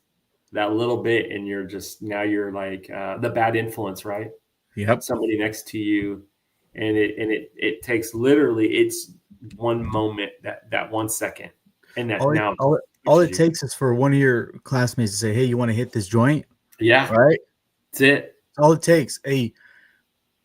that little bit, and you're like the bad influence, right? Yep. Somebody next to you, and it takes literally it's one moment, that 1 second, and that all it takes is for one of your classmates to say, "Hey, you want to hit this joint?" Yeah, right. That's it. All it takes. Hey,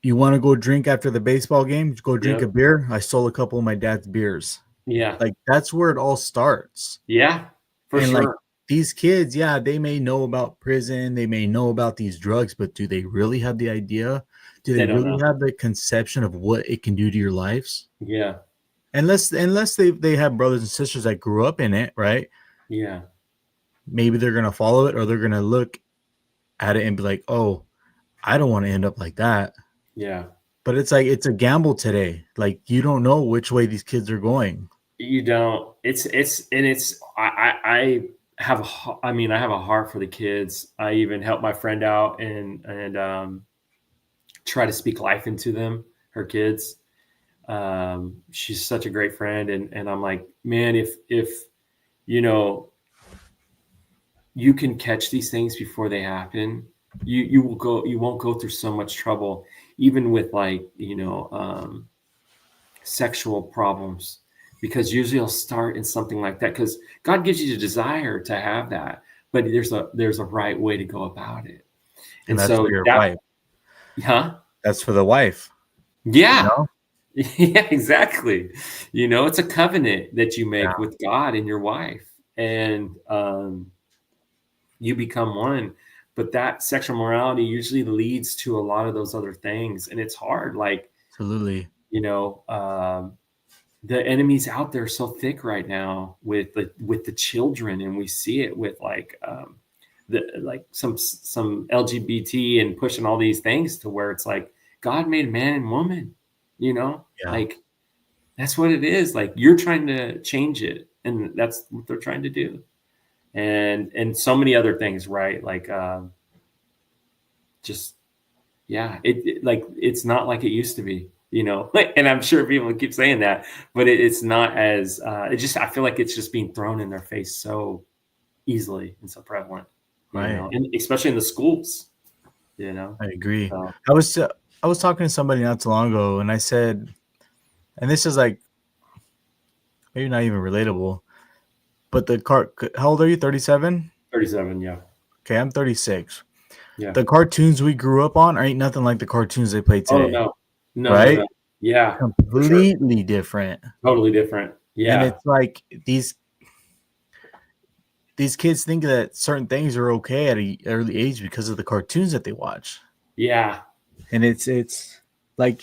you want to go drink after the baseball game? Go drink a beer. I stole a couple of my dad's beers. Yeah, like that's where it all starts. Yeah, for sure. Like, these kids, yeah, they may know about prison, they may know about these drugs, but do they really have the idea? Do they really have the conception of what it can do to your lives? Yeah. Unless they have brothers and sisters that grew up in it, right? Yeah. Maybe they're gonna follow it, or they're gonna look at it and be like, "Oh, I don't want to end up like that." Yeah. But it's like it's a gamble today. Like you don't know which way these kids are going. You don't. I have a heart for the kids. I even help my friend out and try to speak life into them, her kids. She's such a great friend, and I'm like, man, if you know you can catch these things before they happen, you won't go through so much trouble, even with sexual problems. Because usually I'll start in something like that because God gives you the desire to have that, but there's a right way to go about it. And that's so for your wife. Huh? That's for the wife. Yeah. You know? Yeah, exactly. It's a covenant that you make with God and your wife, and you become one. But that sexual morality usually leads to a lot of those other things, and it's hard. Like, absolutely. The enemy's out there so thick right now with the children, and we see it with some LGBT and pushing all these things to where it's like God made man and woman, like that's what it is. Like you're trying to change it, and that's what they're trying to do, and so many other things, right? Like it's not like it used to be. And I'm sure people keep saying that, but it's not as I feel like it's just being thrown in their face so easily and so prevalent, right? And especially in the schools, I agree. So, I was talking to somebody not too long ago, and I said, and this is like maybe not even relatable, but how old are you? 37? 37, yeah. Okay, I'm 36. Yeah. The cartoons we grew up on ain't nothing like the cartoons they play today. Oh, no. Right? No. Yeah. Completely different. Totally different. Yeah. And it's like these kids think that certain things are okay at an early age because of the cartoons that they watch. Yeah. And it's like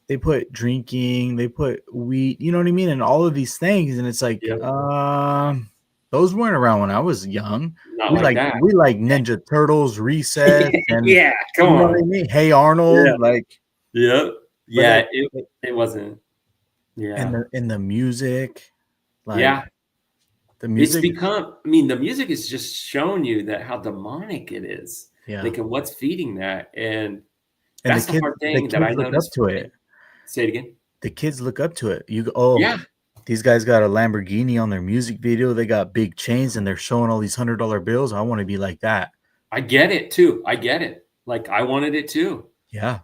they put drinking, they put weed, you know what I mean? And all of these things. And it's like, those weren't around when I was young. We like Ninja Turtles, Recess, and yeah, come on. What I mean? Hey Arnold, it wasn't. Yeah, and the music, the music. It's become. I mean, the music is just showing you that how demonic it is. Yeah, like and what's feeding that, and that's the hard thing that I noticed. To it. Say it again. The kids look up to it. You go, these guys got a Lamborghini on their music video. They got big chains and they're showing all these $100 bills. I want to be like that. I get it too. I get it. Like I wanted it too. Yeah.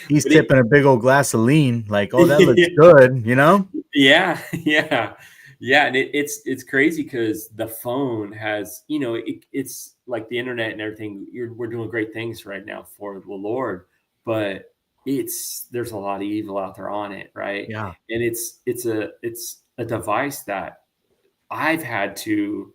He's tipping a big old glass of lean. Like, oh, that looks good. Yeah. Yeah. Yeah. And it's crazy because the phone has, it's like the internet and everything. We're doing great things right now for the Lord, but there's a lot of evil out there on it, right? Yeah. And it's a device that I've had to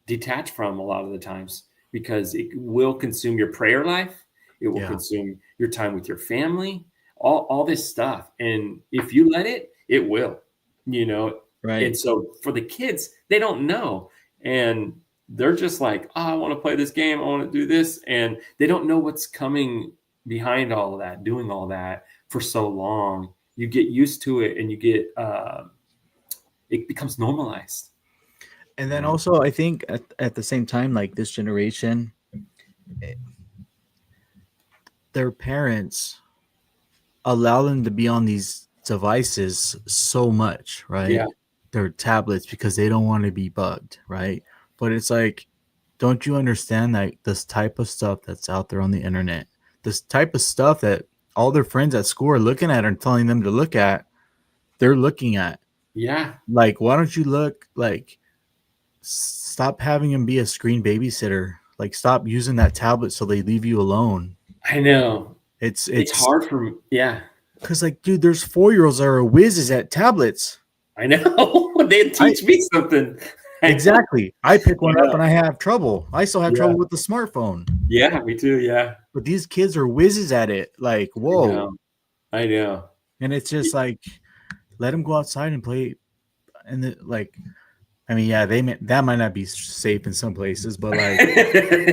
detach from a lot of the times because it will consume your prayer life, it will consume your time with your family, all this stuff. And if you let it will, right. And so for the kids, they don't know, and they're just like, I want to play this game, I want to do this, and they don't know what's coming behind all of that, doing all that for so long. you get used to it, and you get it becomes normalized. And then also, I think at the same time, like this generation, their parents allow them to be on these devices so much, right? Yeah. Their tablets, because they don't want to be bugged, right? But it's like, don't you understand that this type of stuff that's out there on the internet, this type of stuff that all their friends at school are looking at and telling them to look at, they're looking at. Yeah. Like, why don't you look, like, stop having them be a screen babysitter. Like, stop using that tablet so they leave you alone. I know. It's hard for me. Yeah. Because, like, dude, there's 4-year-olds that are whizzes at tablets. I know. They teach me something. Exactly. I pick one up and I have trouble. I still have trouble with the smartphone. Yeah, me too. Yeah. But these kids are whizzes at it. Like, whoa. I know. And it's just like, let them go outside and play. And like, I mean, yeah, that might not be safe in some places, but like,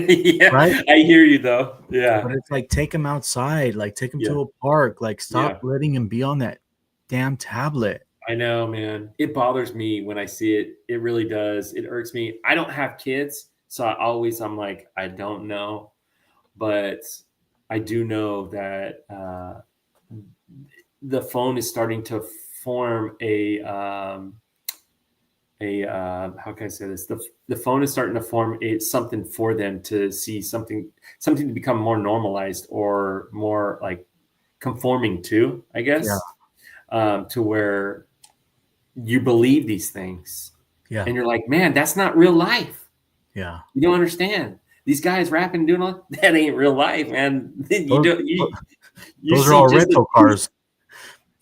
yeah, right? I hear you though. Yeah. But it's like, take them outside, like take them to a park, like stop letting them be on that damn tablet. I know, man. It bothers me when I see it. It really does. It irks me. I don't have kids, so I'm like, I don't know, but I do know that the phone is starting to form a how can I say this? The phone is starting to form something for them to see something to become more normalized or more like conforming to, I guess, to where you believe these things. Yeah. And you're like, man, that's not real life. Yeah. You don't understand. These guys rapping and doing all that ain't real life, man. Those are all rental cars.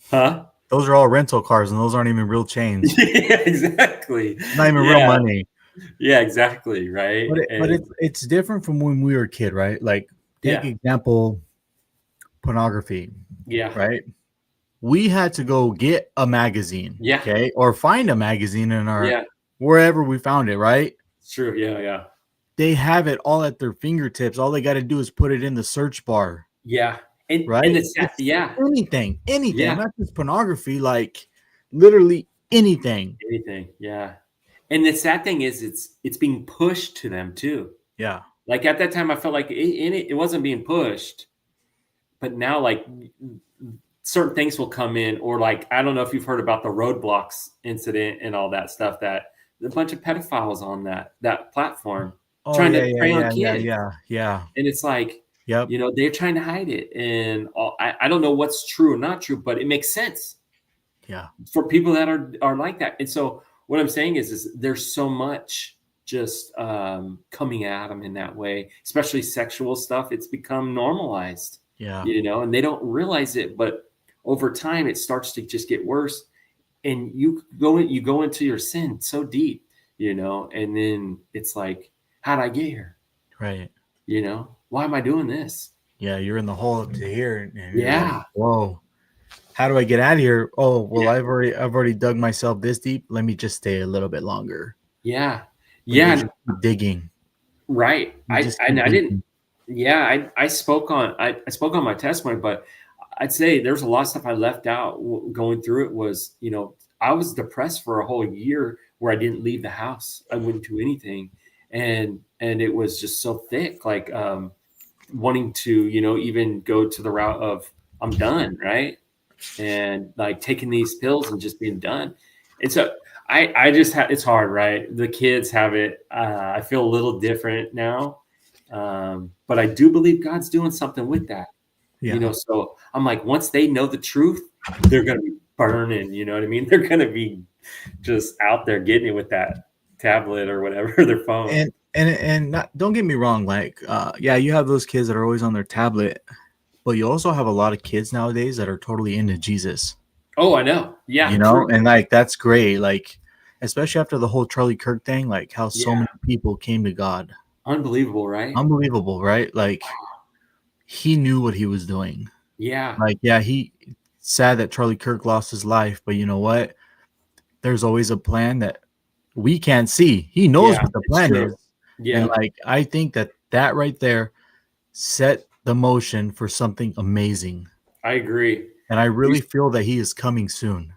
Huh? Those are all rental cars, and those aren't even real chains. Yeah, exactly. Not even real money. Yeah, exactly. Right. But it's different from when we were a kid, right? Like, take example, pornography. Yeah. Right. We had to go get a magazine. Yeah. Okay. Or find a magazine in our wherever we found it. Right. It's true. Yeah. Yeah. They have it all at their fingertips. All they got to do is put it in the search bar. Yeah. And, right. And anything, not just pornography, like literally anything. Yeah. And the sad thing is it's being pushed to them too. Yeah. Like at that time, I felt like it wasn't being pushed, but now like certain things will come in, or like, I don't know if you've heard about the Roadblocks incident and all that stuff, that a bunch of pedophiles on that platform trying to prey on kids. Yeah. And it's like, yep. You know, they're trying to hide it. And I don't know what's true or not true, but it makes sense. Yeah. For people that are like that. And so what I'm saying is there's so much just coming at them in that way, especially sexual stuff. It's become normalized. Yeah. You know, and they don't realize it, but over time it starts to just get worse. And you go into your sin so deep, you know, and then it's like, how'd I get here? Right. You know, why am I doing this? Yeah, you're in the hole up to here. And yeah. Like, whoa. How do I get out of here? Oh, well, I've already dug myself this deep. Let me just stay a little bit longer. Yeah. But yeah. Digging. Right. I didn't. Yeah. I spoke on my testimony, but I'd say there's a lot of stuff I left out going through it. Was, you know, I was depressed for a whole year where I didn't leave the house. I wouldn't do anything. And it was just so thick, like wanting to, you know, even go to the route of I'm done. Right. And like taking these pills and just being done. And so I just have, it's hard, right? The kids have it. I feel a little different now. But I do believe God's doing something with that. Yeah. You know, so I'm like, once they know the truth, they're going to be burning, you know what I mean? They're going to be just out there getting it with that tablet or whatever, their phone. And not, don't get me wrong. Like, you have those kids that are always on their tablet, but you also have a lot of kids nowadays that are totally into Jesus. Oh, I know. Yeah. You know, true. And like, that's great. Like, especially after the whole Charlie Kirk thing, like how so many people came to God. Unbelievable, right? Unbelievable, right? Like, he knew what he was doing. Yeah. Like, he sad that Charlie Kirk lost his life, but you know what? There's always a plan that we can't see. He knows what the plan is. Yeah. And like, I think that right there set the motion for something amazing. I agree. And I really feel that he is coming soon.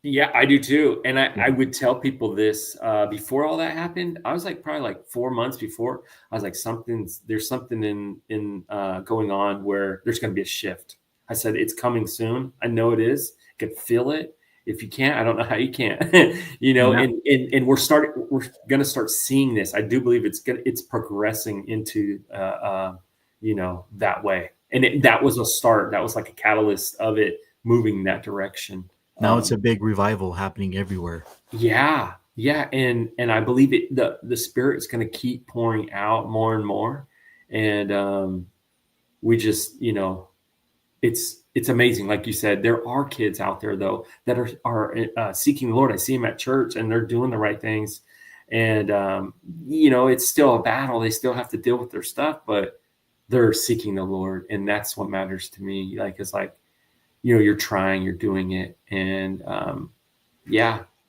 Yeah, I do too. And I would tell people this before all that happened. I was like probably like 4 months before. I was like, there's something in going on where there's going to be a shift. I said it's coming soon. I know it is. I can feel it. If you can't, I don't know how you can't. And we're going to start seeing this. I do believe it's progressing into that way. And that was a start. That was like a catalyst of it moving in that direction. Now it's a big revival happening everywhere. Yeah. And I believe the Spirit is going to keep pouring out more and more. And we just, it's amazing. Like you said, there are kids out there though that are seeking the Lord. I see them at church and they're doing the right things. And, it's still a battle. They still have to deal with their stuff, but they're seeking the Lord. And that's what matters to me. Like, it's like, you're trying, you're doing it. And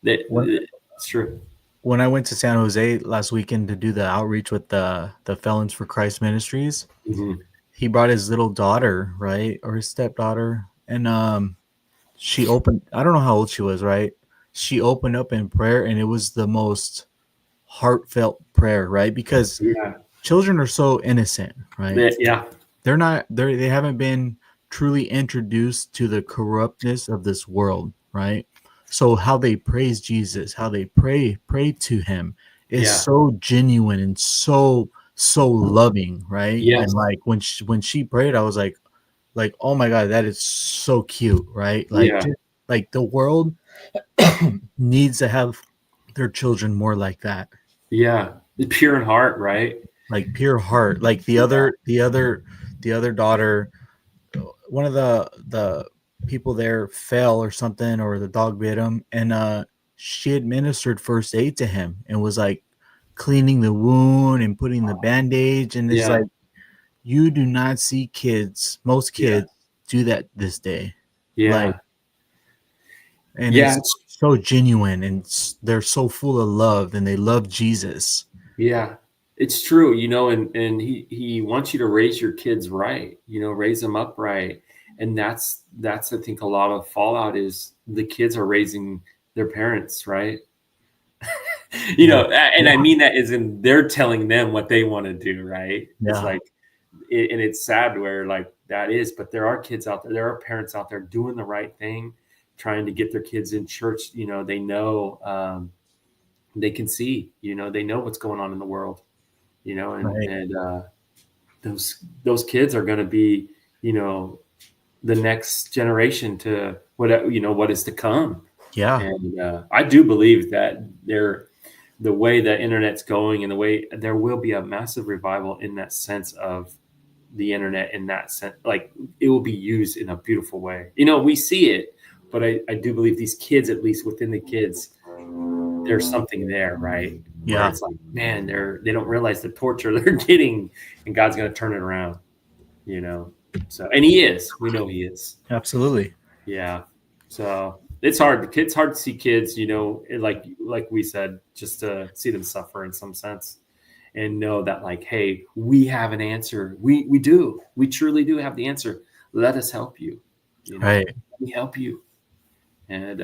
it's true. When I went to San Jose last weekend to do the outreach with the Felons for Christ Ministries, he brought his little daughter, right? Or his stepdaughter. And she opened, I don't know how old she was, right? She opened up in prayer and it was the most heartfelt prayer, right? Because children are so innocent, right? Yeah. They haven't been truly introduced to the corruptness of this world, right? So how they praise Jesus, how they pray to him is so genuine and so loving, right? Yes. And like when she prayed, I was like, oh my God, that is so cute, right? Like the world needs to have their children more like that. Yeah, the pure in heart, right? Like pure heart. Like the other daughter, one of the people there fell or something, or the dog bit him, and she administered first aid to him and was like cleaning the wound and putting the bandage. And it's like, you do not see most kids do that this day. It's so genuine and they're so full of love and they love Jesus. Yeah, it's true. And he wants you to raise your kids right, raise them up right. And that's I think a lot of fallout is the kids are raising their parents, right? And I mean that as in they're telling them what they want to do, right? It's like, and it's sad where like that is, but there are kids out there, there are parents out there doing the right thing, trying to get their kids in church. They know, they can see, they know what's going on in the world, and those kids are going to be, the next generation to what is to come. Yeah. And I do believe that the way the internet's going and the way there will be a massive revival in that sense of the internet, in that sense, like it will be used in a beautiful way. We see it, but I do believe these kids, at least within the kids, there's something there, right? Yeah. Where it's like, man, they don't realize the torture they're getting, and God's going to turn it around, So, and he is. We know he is. Absolutely. Yeah. So it's hard. It's hard to see kids, like we said, just to see them suffer in some sense, and know that, like, hey, we have an answer. We do. We truly do have the answer. Let us help you. Right. Let me help you. And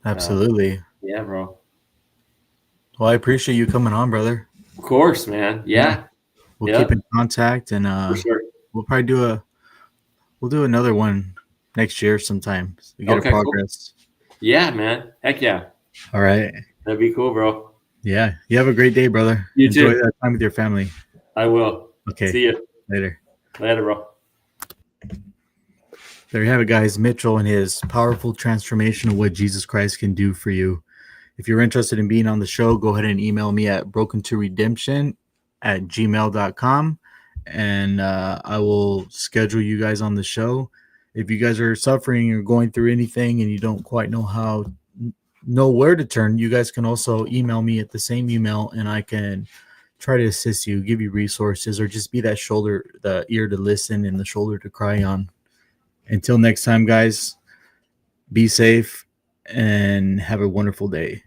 Absolutely. Yeah, bro. Well, I appreciate you coming on, brother. Of course, man. Yeah. We'll keep in contact, and for sure. We'll probably do another one next year sometime. We get a progress. Cool. Yeah, man. Heck yeah. All right. That'd be cool, bro. Yeah. You have a great day, brother. You Enjoy too. that time with your family. I will. Okay. See you later. Later, bro. There you have it, guys. Mitchell and his powerful transformation of what Jesus Christ can do for you. If you're interested in being on the show, go ahead and email me at brokentoredemption@gmail.com, and I will schedule you guys on the show. If you guys are suffering or going through anything and you don't quite know where to turn, you guys can also email me at the same email, and I can try to assist you, give you resources, or just be that shoulder, the ear to listen and the shoulder to cry on. Until next time, guys, be safe and have a wonderful day.